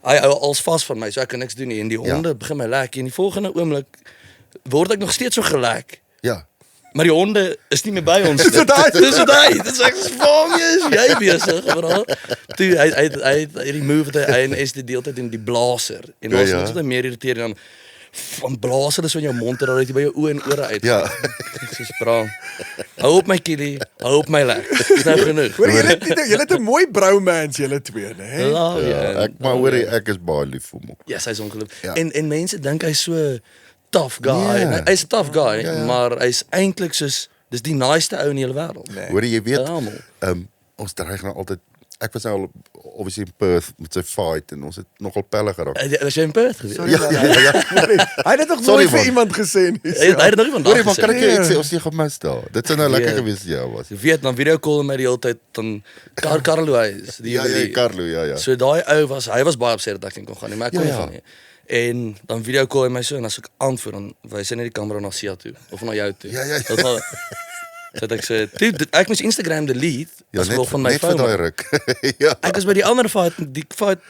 hy hou als vas van my so ek kan niks doen nie en die honde begin my lek en die volgende oomblik word ek nog steeds so gelek. Ja. Maar die honde is nie meer by ons. Dis wat hy- Dis wat hy. Dis ek sê, "Waarom is jy besig, bro?" Toe hy remove hy en is die deeltyd in die blaser. En ons Ja, ja. moet dit meer irriteer dan van blaser is so in jou mond en dan uit by jou oë en ore uit. Ja. Ek sê, "Bra. Hou op my kielie, hou op my lek. Dis nou genoeg." Hoor julle het 'n mooi bromance julle twee, né? Love you. Ja, ek maar hoor ek is baie lief vir hom. Ja, hy's ongelooflik. Ja. En mense dink hy's so tough guy. Nee. En Hy's 'n tough guy, Ja, ja. maar hy's eintlik soos dis die naaste ou in die hele wêreld. Nee. Hoor jy weet, Almal. ons dreig nou altyd ek was nou al obviously in Perth met sy fight en ons het nogal pelle geraak. Was jy in Perth gewees? Ja, ja, ja. Hy het dit nog Sorry, nooit vir man. iemand gesê nie. Hy het nog nie Hoor vandag jy, maar kan ek gesê. jou iets sê ons het gemis daar. Dit sou nou lekker Ja. gewees ja was. Jy weet dan video call my die hele tyd dan Carlo is die Ja, ja, juwelier. Carlo, ja, ja. So daai ou hy was baie upset dat ek nie kon gaan nie, maar ek kon Ja, nie ja. gaan nie. En dan video call hy my so en as ek antwoord dan wys hy net die kamera na Sia toe of na jou toe. Ja, ja, ja. Dat gaan so dat ek sê, ek moes Instagram delete Ja, as gevolg van my net vir phone. daai ruk. Ja. Ek was by die ander fight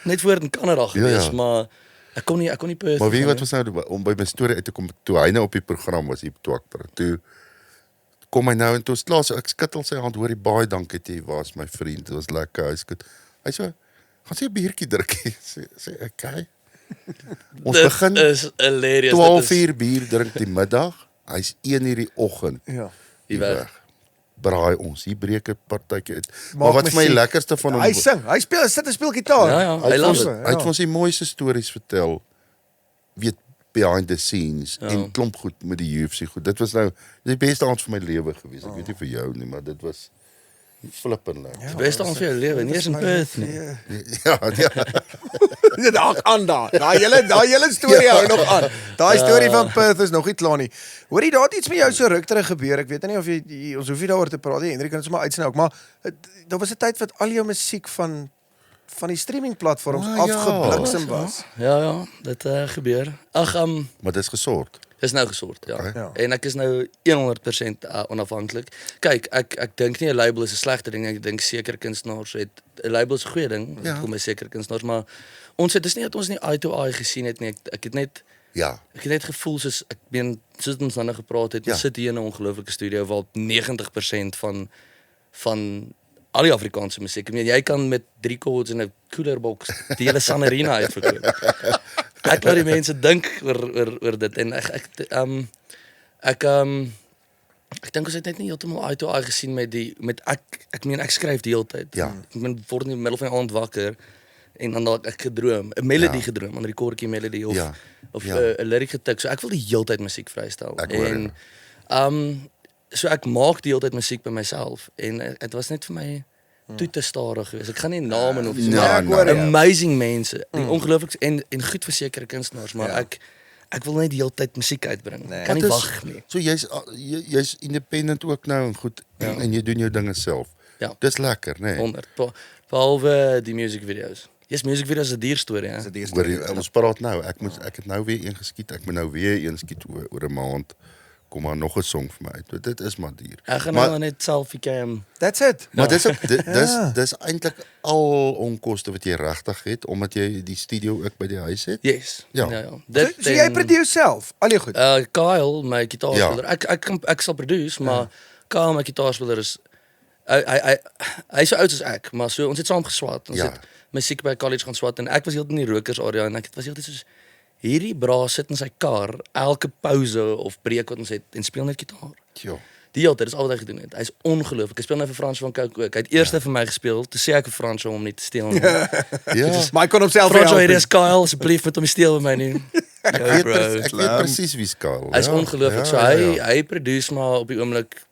net voor in Kanada gewees, ja. maar ek kon nie Perth. Maar weet jy gaan wat was nou om by my storie uit te kom toe hy nou op die program was hier op Twakter. Toe kom hy nou en toe slaas so ek skittel sy hand hoor hy baie dankie jy was my vriend. Dit was lekker. Hy so gaan sy 'n biertjie drink. sê okay. Ons Dit begin is hilarious. 12 uur bier drink die middag. Hy's 1 uur die oggend. Ja. Hier weg. Braai ons. Hier breek 'n partytjie uit. Maak Maar wat vir my musiek. lekkerste van hom Hy sing, hy sit en speel gitaar. Ja, ja. Hy I het love ons, it. hy het vir ons die mooiste stories vertel. Weet behind the scenes en klomp goed met die UFC goed. Dit was nou die beste aand van my lewe gewees. Ek weet nie vir jou nie, maar dit was flippend lekker. Die beste aan vir jou lewe, nie eens in Perth nie. Ja, ja. Ja, daar aan daar. Daai hele storie hou nog aan. Daai storie van Perth is nog nie klaar nie. Hoorie, daar het iets met jou so ruk terug gebeur. Ek weet nie of jy ons hoef nie daaroor te praat nie. Hendrik kan dit sommer uitsny ook, maar daar was 'n tyd wat al jou musiek van die streaming platforms Ah, ja. afgebliksem was. Ja, dit gebeur. Ag, Maar dit is gesort. is nou gesort, ja. Ja. En ek is nou 100% onafhanklik. Kyk, ek dink nie 'n label is 'n slegte ding nie. Ek dink sekere kunstenaars het 'n label is 'n goeie ding. Ja. Kom by sekere kunstenaars, maar ons het dis nie dat ons nie eye to eye gesien het nie. Ek het net gevoel soos soos ons dan gepraat het, ons sit hier in 'n ongelooflike studio waar 90% van al die Afrikaanse musiek. Ek meen jy kan met 3 chords en 'n coolerbox die hele Sanarina uitverkoop. Ek laat die mense dink oor dit en ek dink ons het net nie heeltemal eye to eye gesien met ek skryf die hele tyd. Ja. Ek word in die middel van die aand wakker en dan het ek gedroom, 'n melodie gedroom, 'n rekordjie melodie of 'n lyric getik. So ek wil die hele tyd musiek vrystel. So ek maak die hele tyd musiek by myself en dit was net vir my toe te stadig geweest. Ek gaan nie name noem nie. Amazing mense, ongelooflik en goed versekerde kunstenaars, maar ek wil net die hele tyd musiek uitbring. Kan nie wag nie. So jy's independent ook nou en goed en jy doen jou dinge self. Ja. Dis lekker, né? 100. Behalwe die music video's. Music video's is 'n duur storie, hè. Ons praat nou, ek het nou weer een geskiet, ek moet nou weer een skiet oor 'n maand. Kom maar nog 'n song vir my uit. Dit is maar duur. Ek gaan nou net selfie cam. That's it. Maar dis eintlik al onkoste wat jy regtig het omdat jy die studio ook by die huis het. Yes. Ja. So jy produce self, al jou goed. Kyle, my gitaarspeler. Ek sal produce, maar Kyle, my gitaarspeler is hy so oud as ek, maar so ons het saam geswat. Ons het musiek by college gaan swat en ek was heeltyd in die rokers area en ek was heeltyd soos hierdie bra sit in sy kar elke pouse of breek wat ons het en speel net gitaar. Ja. Die hele tyd, dis al wat hy gedoen het. Hy's ongelooflik. Hy speel nou vir Frans van Cooke ook. Hy het eerste vir my gespeel, toe sê ek vir Frans om hom nie te steel nie. Maar hy kon homself Frans, hier is Kyle, asseblief met hom steel by my nie. Ek weet presies wie's Kyle. Hy's ongelooflik. So hy produce maar op die oomblik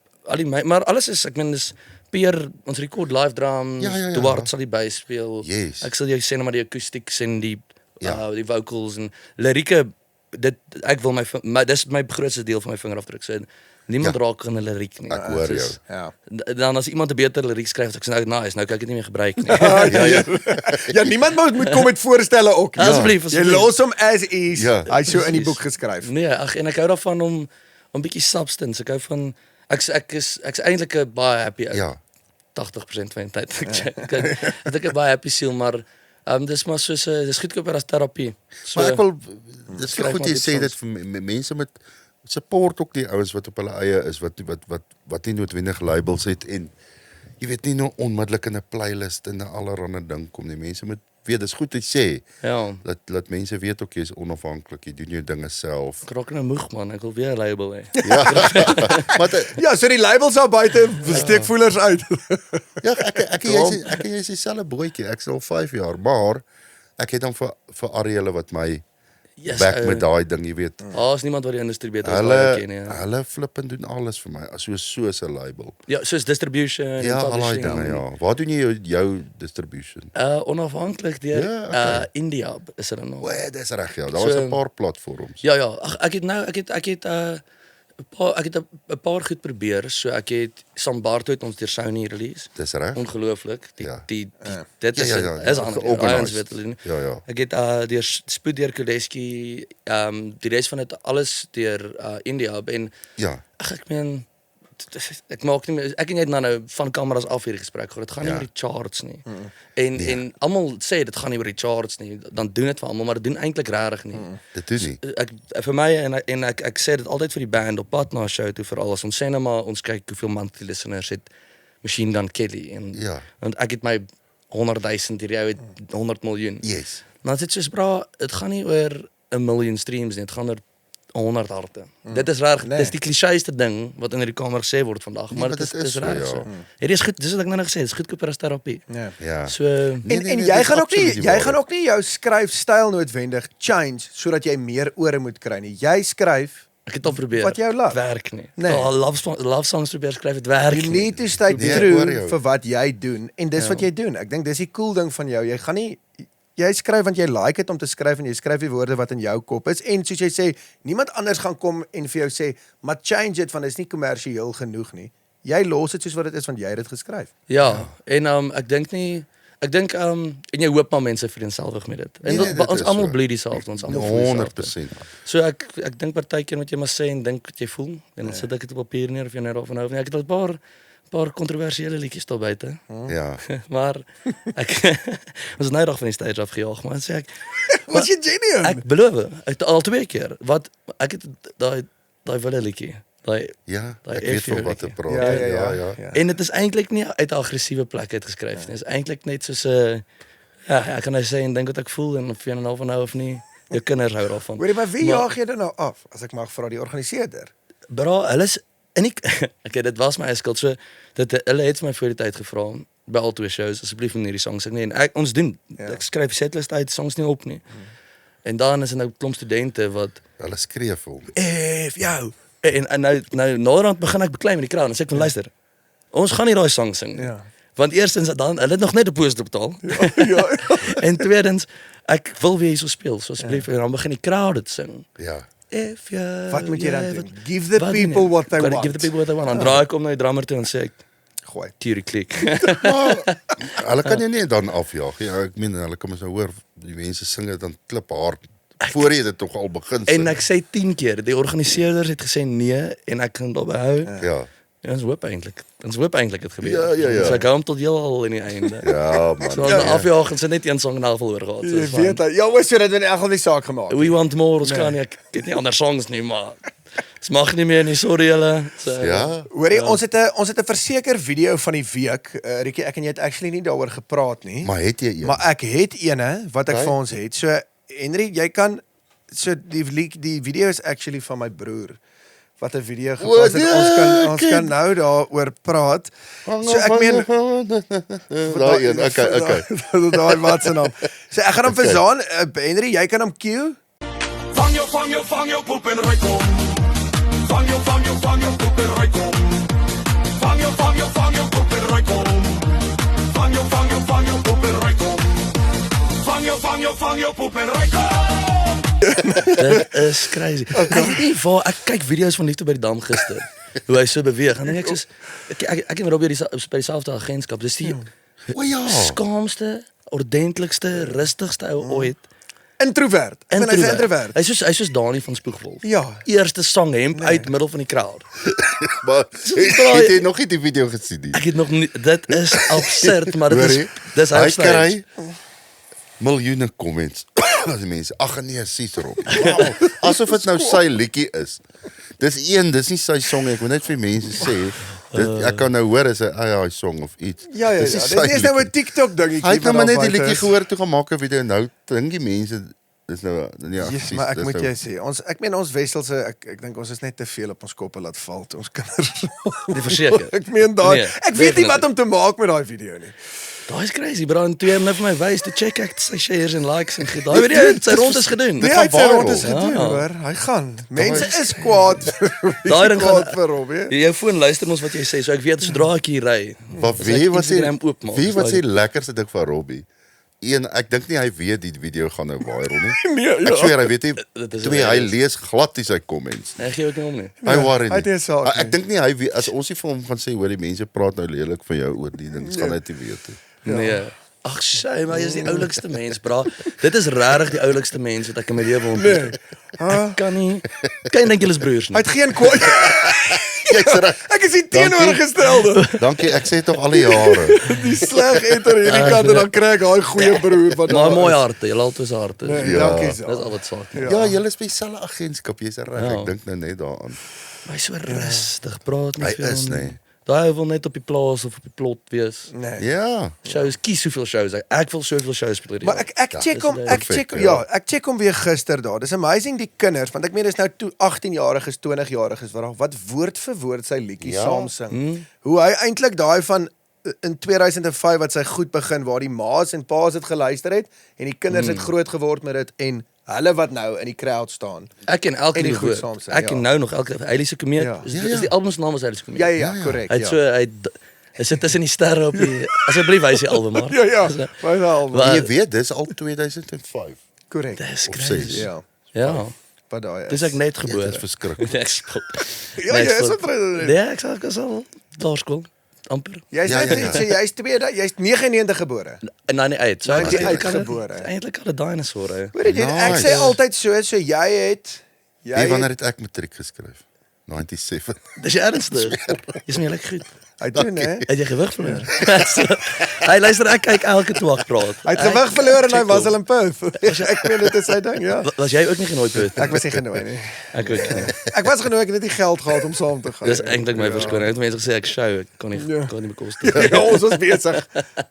maar alles is, ek meen dis Pierre, ons rekord live drums, Duarte sal die bass speel. Yes. Ek sal jou sê maar die akoestieks en die vocals en lirieke, ek wil dis my grootste deel van my vingerafdruk. So niemand raak aan 'n liriek nie. Ek hoor jou. Dan as iemand 'n beter liriek skryf, ek sê nou nice, nou kan ek dit nie meer gebruik nie. Ja, niemand moet kom met voorstelle ook. Asseblief. Jy los hom as is. Hy so in die boek geskryf. Nee, en ek hou daarvan om bietjie substance. Ek hou van ek is eintlik 'n baie happy ou. 80% van die tyd. Ek 'n baie happy siel, maar dis maar soos dis goedkoper as terapie. So, maar ek wil dis goed jy sê dit vir mense met support ook die ouens wat op hulle eie is wat nie noodwendig labels het en jy weet nie nou onmiddellik in 'n playlist en 'n allerlei ding kom nie. Mense moet weet dis goed jy sê. Dat mense weet ook jy is onafhanklik, jy doen jou dinge self. Ek raak nou moeg man, ek wil weer 'n label hê. Maar so die labels daar buite steek voelers uit. Ek jy is dieselfde boetjie. Ek is al 5 jaar, maar ek het dan vir Arielle wat my back met daai ding, jy weet. Is niemand wat die industrie beter as daai ken nie. Hulle flip en doen alles vir my, soos 'n label. Ja, soos distribution en publishing. Ja, al daai dinge, Waar doen jy jou distribution? Onafhanklik deur India is dit nog. Dis reg, Daar was 'n paar platforms. Ja, ek het 'n paar goed probeer. So ek het Sambarto het ons deur Sony release. Dis reg. Ongelooflik. Dit is organiseerd. Ek het deur Spoed deur Koleski, die res van dit alles deur India en ek meen ek maak nie ek en jy het nou van kameras af hierdie gesprek gehad. Dit gaan nie oor die charts nie. En almal sê dit gaan nie oor die charts nie. Dan doen dit vir almal, maar dit doen eintlik regtig nie. Dit doen nie. Vir my en ek sê dit altyd vir die band op pad na 'n show toe veral as ons sê nou maar ons kyk hoeveel monthly listeners het Machine Gun Kelly en want ek het my 100,000 hierdie ou het 100 miljoen. Yes. Maar dit is bra, dit gaan nie oor 1 miljoen streams nie, dit gaan oor 100 harte. Dit is reg, dis die klisjéste ding wat in die kamer gesê word vandag, maar dit is reg so. Hierdie is goed, dis wat ek nou gesê het, dis goedkoper as terapie. So en jy gaan ook nie jou skryfstyl noodwendig change sodat jy meer ore moet kry nie. Jy skryf ek het al probeer. Wat jou love. Werk nie. Love songs probeer skryf, dit werk nie. You need to stay true vir wat jy doen en dis wat jy doen. Ek dink dis die cool ding van jou. Jy gaan nie jy skryf want jy like dit om te skryf en jy skryf die woorde wat in jou kop is en soos jy sê, niemand anders gaan kom en vir jou sê, maar change dit want dit is nie kommersieel genoeg nie. Jy los dit soos wat dit is want jy het dit geskryf. Ja, en ek dink en jy hoop maar mense vereenselwig met dit. En ons almal bly dieselfde, ons almal voel 100%. So ek dink partykeer moet jy maar sê en dink wat jy voel en dan sit ek dit op papier neer of jy net of nou. Ek het al 'n paar kontroversiële liedjies daar buite. Ja. Maar ek ons nou dag van die stage afgejaag, maar sê ek Was jy genuine? ek beloof, uit al 2 keer wat ek het daai wille liedjie. Ja, Daai ek weet F-jou van wat te liedjie. praat. Ja. En dit is eintlik nie uit 'n aggressiewe plek uit geskryf nie. Dit is eintlik net soos 'n ek kan nou sê en dink wat ek voel en of jy nou van nou of nie. Jou kinders hou daarvan. Hoorie, maar wie jaag jy dan nou af? As ek mag vra die organiseerder. Bra, hulle is en ek okay, dit was my eie skuld. So hulle het my voor die tyd gevra by al 2 shows asseblief in hierdie songs ek nie en ons doen. Ek skryf setlist uit, songs nie op nie. En dan is er nou 'n klomp studente wat Hulle skree vir hom. jou en nou naderhand begin ek beklei met die crowd en sê ek van luister. Ons gaan nie daai sang sing nie. Ja. Want eerstens dan hulle het nog net 'n post betaal. Ja. En tweedens ek wil weer hierso speel, so asseblief en dan begin die crowd dit sing. Ja. If you Wat moet jy dan yeah, doen? wat- Give the wat people doen jy? what they Gotta want. Give the people what they want. Dan draai ek om na die drummer toe en sê ek Gooi. Turie klik. Maar hulle kan jou nie dan afjaag nie. Ek meen hulle kom ons nou hoor die mense sing dit dan klip hard voor jy dit tog al begin sing. En ek sê 10 keer, die organiseerders het gesê nee en ek kan daarby hou. Ja. En ons hoop eintlik. Ons hoop eintlik dit gebeur. Ja. So ek hou hom tot heelal in die einde. Ja, man. So dan afjaag en sy net een song in elk geval oor gehad. So Jy is weet fine. dat. Ja, was jy dit in elk geval die saak gemaak? We want more, ons kan nie, ek het nie ander songs nie, maar dit mag nie meer nie, sorry julle. So, Ja. Hoorie, ons het 'n verseker video van die week. Rietjie, ek en jy het actually nie daaroor gepraat nie. Maar het jy een? Maar ek het ene wat ek Okay. vir ons het. So Henry, jy kan so die video is actually van my broer wat 'n video gepas het. Ons kan nou daaroor praat. So ek meen daai een. Okay. daai wat se naam. So ek gaan hom vir Zaan, Henry, jy kan hom cue. Vang jou poep en ry kom. Vang jou poep en ry kom. Vang jou poep en ry kom. Vang jou poep en ry kom. Vang jou poep en ry kom. Dit is crazy. Ek weet nie waar ek kyk video's van Liefde by die Dam gister. Hoe hy so beweeg. En dan dink ek soos ek en Robbie by dieselfde agentskap. Dis die O ja. skaamste, ordentlikste, rustigste ou ooit. Introvert. Ek bedoel, hy's 'n introvert. Hy's soos Dani van Spoegwolf. Ja. Eerste sang hemp uit middel van die crowd. Maar het jy nog nie die video gesien nie? Ek het nog nie dit is absurd, maar dit Hoorie, dis hy outstage. kry miljoene comments. As die mense, ag nee, sies Robbie. Wow, asof dit nou sy liedjie is. Dis nie sy song nie. Ek wil net vir mense sê, ek kan nou hoor as 'n AI song of iets. Ja. Dis Dis nie sy nie eens nou 'n liedjie. TikTok dingetjie. Hy het nou maar wat net die daar liedjie buite is. gehoor toe gaan maak 'n video. Nou dink die mense dis nou ja, Yes, maar ek moet jy sê, ons Wesselse, ek dink ons is net te veel op ons koppe laat val toe ons kinders. Die verseker. Ek meen daai. Nee, Ek weet nie definitely. wat om te maak met daai video nie. Daai is crazy, bro. En toe hy my vir my wys, toe check ek sy shares en likes en daai video het sy rond is gedoen. Nee, gaan hy het sy viral. rond is gedoen, Ja. hoor. Hy gaan. Mense is kwaad. Daai ding kwaad gaan vir Robbie. jou foon luister ons wat jy sê, so ek weet sodra ek hier ry. Wat as wie ek wat sê Instagram oopmaak, wie is wat daai- sê lekkerste ding van Robbie? Ek dink nie hy weet die video gaan nou viral nie. Nee, ja. Ek sweer hy weet nie. Dit is Twee, hy hilarious. lees glad nie sy comments. Ek gee ook nie om nie. Hy worry hy het nie 'n saak Ek nie. dink nie hy weet as ons nie vir hom gaan sê hoor die mense praat nou lelik van jou oor die ding, gaan hy dit weet. Nee. Ag sê, maar jy is die oulikste mens, bra. Dit is regtig die oulikste mens wat ek in my lewe ontmoet het. Ek kan nie. Kan jy dink julle is broers Hy nie? het geen kwaad. Jy's reg. Ek is die Dankie. teenoorgestelde. Dankie, ek sê tog al die jare. Die sleg eter hierdie kant en dan kry ek daai goeie broer wat Maar daar mooi is. harte, julle altyd is harte. Nee, Ja. dankie Dis so. al wat saak. Ja, julle is by dieselfde agentskap, jy's reg. Ja. Ek dink nou net daaraan. Hy is so rustig, praat nie Hy veel is, nie. nee. Daai wil net op die plaas of op die plot wees. Nee. Ja. Shows, kies hoeveel shows. Ek wil soveel shows speel hierdie Maar jaar. ek check dis hom, die- ek check perfect, ja, ek check hom weer gister daar. Dis amazing die kinders, want ek meen dis nou 18-jariges, 20-jariges wat woord vir woord sy liedjie Ja. saam sing. Hoe hy eintlik daai van in 2005 wat sy goed begin waar die ma's en pa's dit geluister het en die kinders het groot geword met dit en hulle wat nou in die crowd staan. Ek ken elke En die liewe goed woord. saam sing, Ek ja. ken nou nog elke Heilige Komeet. Ja. Is die album se naam is Heilige Komeet. Ja, korrek. Hy het so hy sit tussen die sterre op die asseblief wys die album maar. Ja, So, baie wel. Wa- Jy weet, dis al 2005. Korrek. Dis Of crazy. 6. Ja, Ja. wat daai is. Dis ek net Dit is gebore. verskriklik. Ek spot. Ja, jy is omtrent. Nee, ek sê ek is al laerskool amper. Jy's Ja, net ja, ja. so jy's 99 gebore. En dan nie uit. So ek 98 is gebore. eintlik al 'n dinosaur. Hè. Hoor jy, ek Nice. sê altyd so jy het Wanneer het ek matriek geskryf? 97. Dis jy ernstig. Jy's nie lekker goed. Hy doen, hè? Het jy gewig verloor? Hy luister, ek kyk elke toe ek praat. Hy het gewig verloor en hy was al in Perth. Ek weet dit is sy ding, ja. Was jy ook nie genooi Perth? Ek was nie genooi nie. Ek ook nie. Ek was genooi, ek het net nie geld gehad om saam te gaan. Dis eintlik my verskoning. Het mense gesê ek show, ek kon nie bekostig. Ja, ons was besig.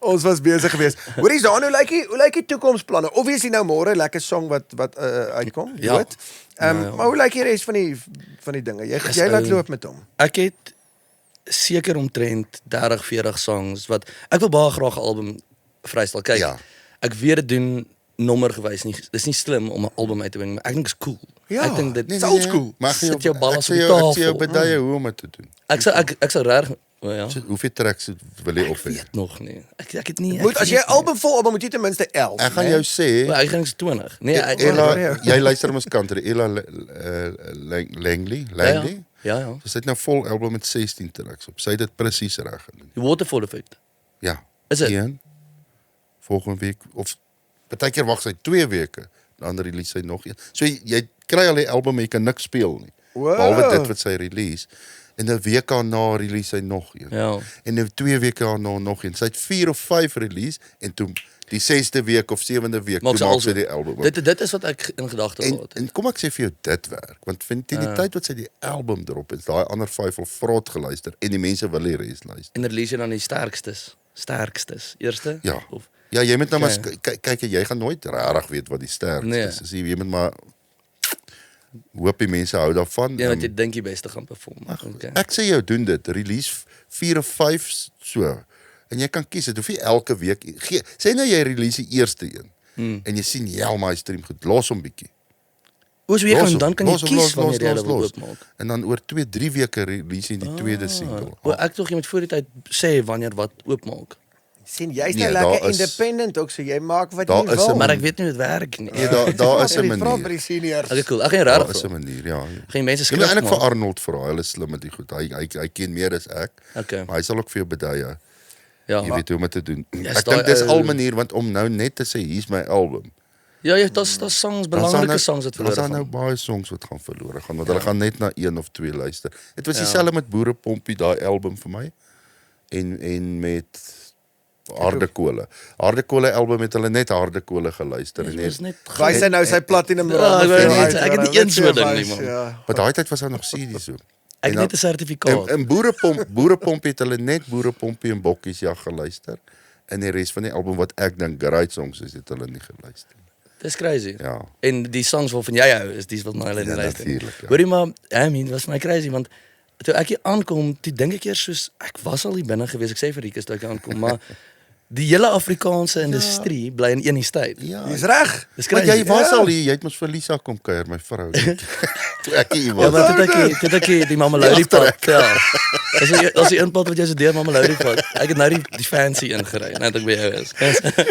Ons was besig geweest. Hoorie, Zaan, hoe lyk die toekomsplanne? Obviously nou môre lekker song wat uitkom, Ja. weet. Maar hoe lyk die res van die dinge? Jy laat loop met hom. Ek het seker omtrent 30, 40 songs wat ek wil baie graag 'n album vrystel. Kyk, Ja. ek weet dit doen nommergewys nie. Dis nie slim om 'n album uit te bring, maar ek dink is cool. Ja, Ek dink dit nee, old school. Maar Sit jou bal ek op sê die jou tafel. beduie hoe om dit te doen. Ek sou reg ja. Hoeveel tracks wil jy op hê? Weet nog nie. Ek het nie. Moet as jy album vol album moet jy ten minste 11. Ek gaan jou sê, Ek gaan 20. Nee, Ella, jy luister mos country, Ella Langley. Ja. Sy het nou vol album met 16 tracks op. Sy het dit presies reg gedoen. Die waterfall effect. Ja. Is dit? Een volgende week of partykeer wag sy 2 weke, dan release sy nog een. So jy kry al die album, maar jy kan niks speel nie. Wow. Behalwe dit wat sy release. En 'n week daarna release sy nog een. Ja. En nou 2 weke daarna nog een. Sy het 4 of 5 release en toe die 6de week of 7de week Maak toe sy maak also- sy die album. Dit is wat ek in gedagte gehad het. En kom ek sê vir jou dit werk, want vind jy die tyd wat sy die album drop is, daai ander 5 al vrot geluister en die mense wil die res luister. En release jy dan die sterkstes. Eerste? Ja. Of Ja, jy moet nou maar Okay. kyk, jy gaan nooit regtig weet wat die sterkste Nee. is. Jy moet maar hoop die mense hou daarvan. ja, wat jy dink die beste gaan perform. Okay. Ek sê jou doen dit, release 4 of 5 so. En jy kan kies, dit hoef nie elke week sê nou jy release die eerste een. En jy sien my stream goed, los hom bietjie. Oor so jy Los kan hom, dan kan jy los hom, kies los, wanneer jy los, hulle wil los. oopmaak. En dan oor 2-3 weke release jy die tweede single. O, ek tog jy moet voor die tyd sê wanneer wat oopmaak. sien jy's Nee, nou lekker daar is- independent ook, so jy maak wat Daar jy is 'n wil. Maar ek weet nie hoe dit werk nie. Nee, daar is 'n Vra by manier. die seniors. Okay, cool. Ek gaan Daar regtig is 'n vra. manier, ja. Geen mense Jy moet skrif eintlik vir maak. Arnold vra, hulle is slim met die goed. Hy ken meer as ek. Okay. Maar hy sal ook vir jou beduie. Ja. Jy weet hoe om dit te doen. Yes, Ek dink daai dis ou- al manier want om nou net te sê hier's my album. Ja, daar's songs, belangrike songs wat verlore verlore gaan. gaan. Nou baie songs wat gaan verlore gaan want hulle gaan net na 1 of 2 luister. Dit was dieselfde met Boerepompie daai album vir my. En met Harde Kole. Harde Kole album het hulle net Harde Kole geluister en Dit was net net Wys hy nou sy platinum Ja, rande ek wou vir net my sê, ek het uitbring. nie eens so Net ding wys, nie, man. ja. maar daai tyd was daar nog series so. ek En het net 'n En sertifikaat. in Boerepompie het hulle net Boerepompie en Bokkiesjag geluister. En die res van die album wat ek dink great songs is, het hulle nie geluister. Dis crazy. Ja. En die songs waarvan jy hou is dis wat na hulle Ja, luister. natuurlijk, ja. Hoorie maar, I mean, was my crazy want toe ek hier aankom, toe dink ek eers soos ek was al hier binne gewees. Ek sê vir Rikus toe ek hier aankom, maar die hele Afrikaanse industrie bly in een state. Ja. Jy's reg. Dis Want crazy. jy was Ja. al hier, jy het mos vir Lisa kom kuier, my vrou. Toe ek hier Ja, was. maar dit ek die Mama Lady pad. Ja. Dis die inpad wat jy so deur Mama Lady pad. Ek het nou die fancy ingery net ek by jou is.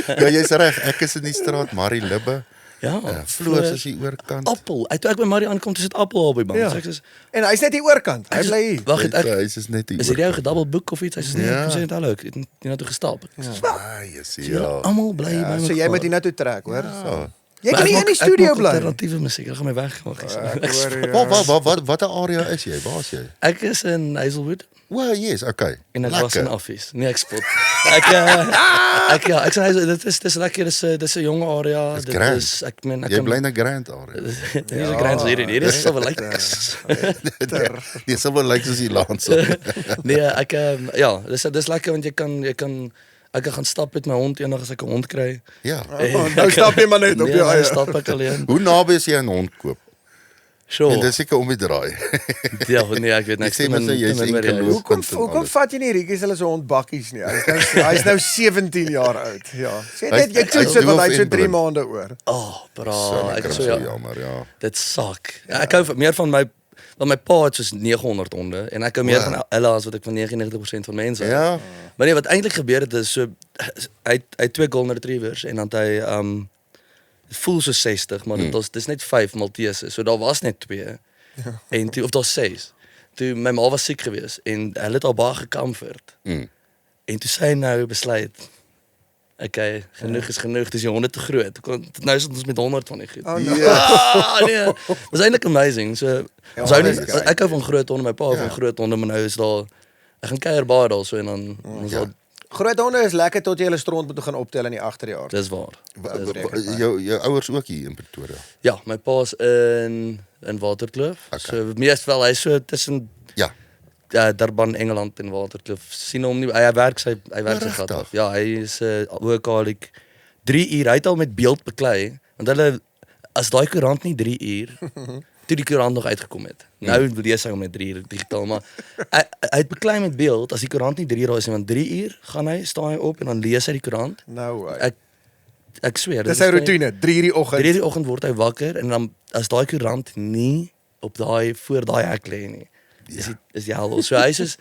Ja, jy's reg. Ek is in die straat, Marie Libbe. Ja. Floors is hier oorkant. Appel. Toe ek by Marie aankom, toe sit Appel al by bank. Ja. So ek sê, En hy's net hier oorkant. Hy bly hier. wag, het ek Hy is net hier. is hierdie ou gedouble boek of iets? Hy sê nee, Ja. kom sê net hallo. Ek het nie nou toe gestap. Ek sê, Jy sien ja. almal bly by Ja, my. so jy moet hier na toe trek, hoor. Ja. Jy kan nie in die studio bly. Alternatiewe musiek, dan gaan my weg. Ek hoor, ja. Watter area is jy? Waar is jy? Ek is in Hazelwood Well, yes, okay. en ek was in Office. Nee, ek spot. Ek sê dis lekker, dis 'n jong area. Dis Dit grand. is ek meen ek Jy kan bly in 'n Grand area. Hier is 'n grand hier. Hier is so wel Nee, so wel lyk soos die lands. Nee, ek ja, dis lekker want jy kan ek kan gaan stap met my hond eendag as ek 'n hond kry. Ja. Nou stap jy maar net op Nee, jou dan eie. stap ek alleen. Hoe naby is jy aan 'n hond koop? En Sure. dis seker om die draai. Ja, nee, ek weet Ek niks. sê mens jy's enkel loop. Hoekom vat jy nie Rikus hulle so hondbakkies nie? Hy's nou 17 jaar oud. Ja. Sê net jy Hy toets dit want doof hy so en 3 blind. maande oor. Oh, bra, Ek ek is so so ja. jammer, ja. Dit sak. Ja. Ek hou meer van my pa het soos 900 honde en ek hou meer Wow. van hulle as wat ek van 99% van mense hou. Ja. Maar nee, wat eintlik gebeur het is so hy het 2 golden retrievers en dan hy dit voel so 60, maar dis net 5 Maltese. So daar was net 2. Ja. En toe of daar 6. Toe my ma was siek geweest en hulle het al baie gecomfort. Mm. En toe sy nou besluit okay, genoeg is genoeg, dis die honde te groot. Nou is ons met 100 van die goed. Oh, no. Ja, nee. Was eintlik amazing. So, Ja, ons hou nie, dis geil. ek hou van groot honde, my pa hou van groot honde, maar nou is daar Ek gaan kuier baie daar so en dan ons Ja. al Groot honde is lekker tot jy hulle stront moet gaan optel in die agterjaar. dis waar. Jou ouers ook hier in Pretoria. Ja, my pa's in Waterkloof. Okay. So meestal hy's so tussen Ja. Durban, Engeland en Waterkloof. Sien hom nie. Hy werk sy gat Regtig? af. Ja, hy is 'n hoëkaliek 3 uur. Hy het al met beeld beklei want hulle as daai koerant nie 3 uur toe die koerant nog uitgekom het. Nou lees hy hom met 3 uur digitaal, maar hy het beklei met beeld as die koerant nie 3 uur is nie, want 3 uur gaan hy staan hy op en dan lees hy die koerant. Nou, Ek sweer, dis sy roetine, 3 uur die oggend. 3 uur die oggend word hy wakker en dan as daai koerant nie op voor daai hek lê nie. Is die hel. So hy's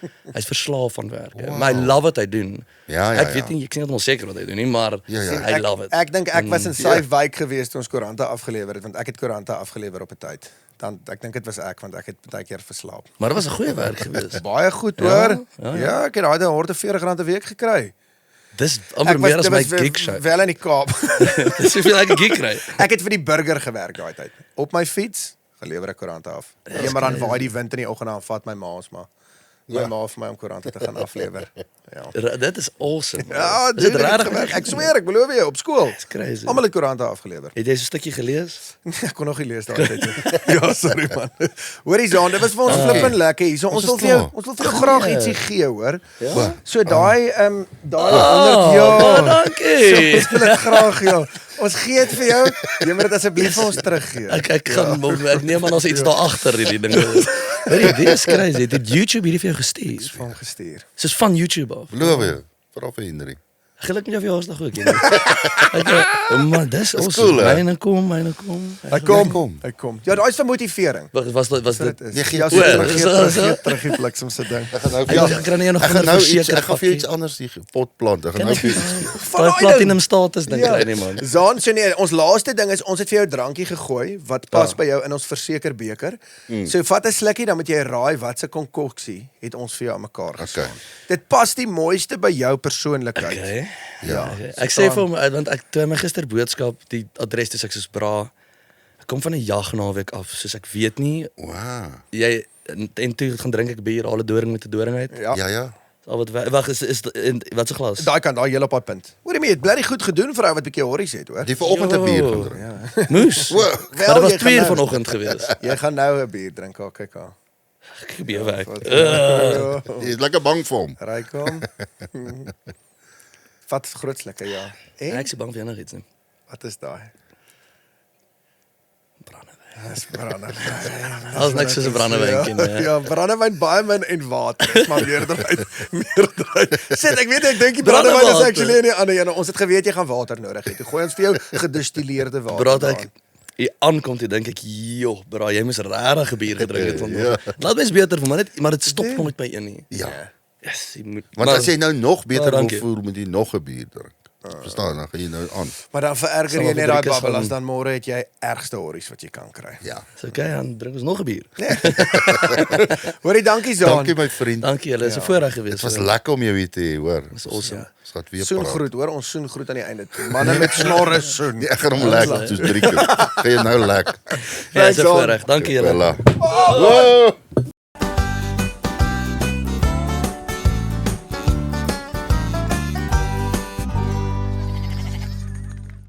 verslaaf van werk. Maar hy love wat hy doen. Ja, Ek weet nie, ek sien heeltemal seker wat hy doen nie, maar Ja, ja. hy love it. Ek dink ek was in sy wijk gewees toe ons koerante afgelewer het, want ek het koerante afgelewer op 'n tyd. Dan ek dink dit was ek, want ek het baie keer verslaap. Maar dit was 'n goeie werk geweest. Baie goed Ja, hoor. ja. Ja, ek het daai R140 'n week gekry. Dis amper meer as my gig show. Wel in die Kaap. Dis soveel ek 'n gig kry. Ek het vir die burger gewerk daai tyd. Op my fiets, gelewer ek koerante af. Ja, maar dan waai die wind in die oggend aan vat my ma ons maar. My ma vir my om koerante te gaan aflewer. Ja. Dit is awesome. Man. Ja, is dit dude, regtig? gewerk. Ek sweer, ek beloof jou, op skool. It's crazy. Almal het koerante afgelewer. Het jy so 'n stukkie gelees? Ek kon nog nie lees daai tyd nie. Ja, sorry man. Hoorie Zaan, dit was vir ons flippend lekker hier. So ons wil vir jou graag ietsie gee, hoor. Ja. So daai 100 baie jaar. dankie. Ons wil dit graag ja. Ons gee dit vir jou. Jy moet dit asseblief vir ons teruggee. Ek gaan ek neem aan ons iets daar agter hierdie dinge. Hoorie, dit is crazy. Het YouTube hierdie vir jou gestuur? Van gestuur. Soos van YouTube af. Beloof jou. Vra vir Henry. Geluk met jou verjaarsdag ook. Maar dis awesome. cool, hè? Myne kom. Hy kom. Hy kom. Ja, daai is vir motivering. Was dit Nee, gee ja, toe. terug die bliksem se ding. Ek gaan nou Ek kan nie nog ek gaan ander nou iets verseker ek gaan vir jou iets pakkie. anders die pot plant. Ek gaan nou vir jou iets Daai platinum status ding kry nie man. Zaan, so nee, ons laaste ding is ons het vir jou 'n drankie gegooi wat pas by jou in ons versekerbeker. So vat 'n slukkie dan moet jy raai wat se konkoksie het ons vir jou aan mekaar geslaan. Dit pas die mooiste by jou persoonlikheid. Okay. Ja. Ek sê vir hom want ek toe my gister boodskap die adres toe sê ek soos bra. Ek kom van 'n jagnaweek af, soos ek weet nie Wow. jy en toe gaan drink ek bier al 'n doring met 'n doring uit. Ja. Ja. Al wat wag is wat se glas? Daai kan daai heel op daai punt. Hoorie my, het bly goed gedoen vir ou wat bietjie horries het, hoor. Die vanoggend 'n bier Jo. gedrink. Moes. Wow. Maar dit Wel, was jy 2 gaan uur nou- vanoggend gewees. Jy gaan nou 'n bier drink, kyk aan. Ek bier weg. Jy is lekker bang vir hom. Ryk hom. Wat groot slukkie, ja. En Ek is bang vir enigiets nie. wat is daai? Brandewyn. Dis brandewyn. As niks soos 'n brandewyn nie. Ja, brandewyn baie min en water. Dis maar meerderheid. Sit, ek weet ek dink die brandewyn is Brandewater. actually in die ander een. Ons het geweet jy gaan water nodig hê. Toe gooi ons vir jou gedistilleerde water. Braat ek daarin. hier aankom toe dink ek, joh, bra, jy moes regtig 'n bier gedrink het Ja. vanoggend. Laat mens beter vir maar dit stop nog met my een nie. Ja. Yes, jy moet. Want as jy nou nog beter wil dankie. voel, moet jy nog 'n bier drink. Verstaan, dan gaan jy nou aan. Maar dan vererger Sal jy nog net daai driekus babbel as van- dan môre het jy ergste horries wat jy kan kry. Ja. So okay, dan drink ons nog 'n bier. Hoorie, dankie Zaan. Dankie my vriend. Dankie julle, is 'n voorreg gewees. Dit was lekker om jou hier te hê, hoor. Dis awesome. Ons gaan weer Soen praat. groet, hoor. Ons soen groet aan die einde toe. Manne met snorre soen. Nee, ek gaan hom lek soos 3 keer. Gaan jy nou lek. Ja, is 'n Zaan. voorreg. Dankie julle. Voilà. Wow.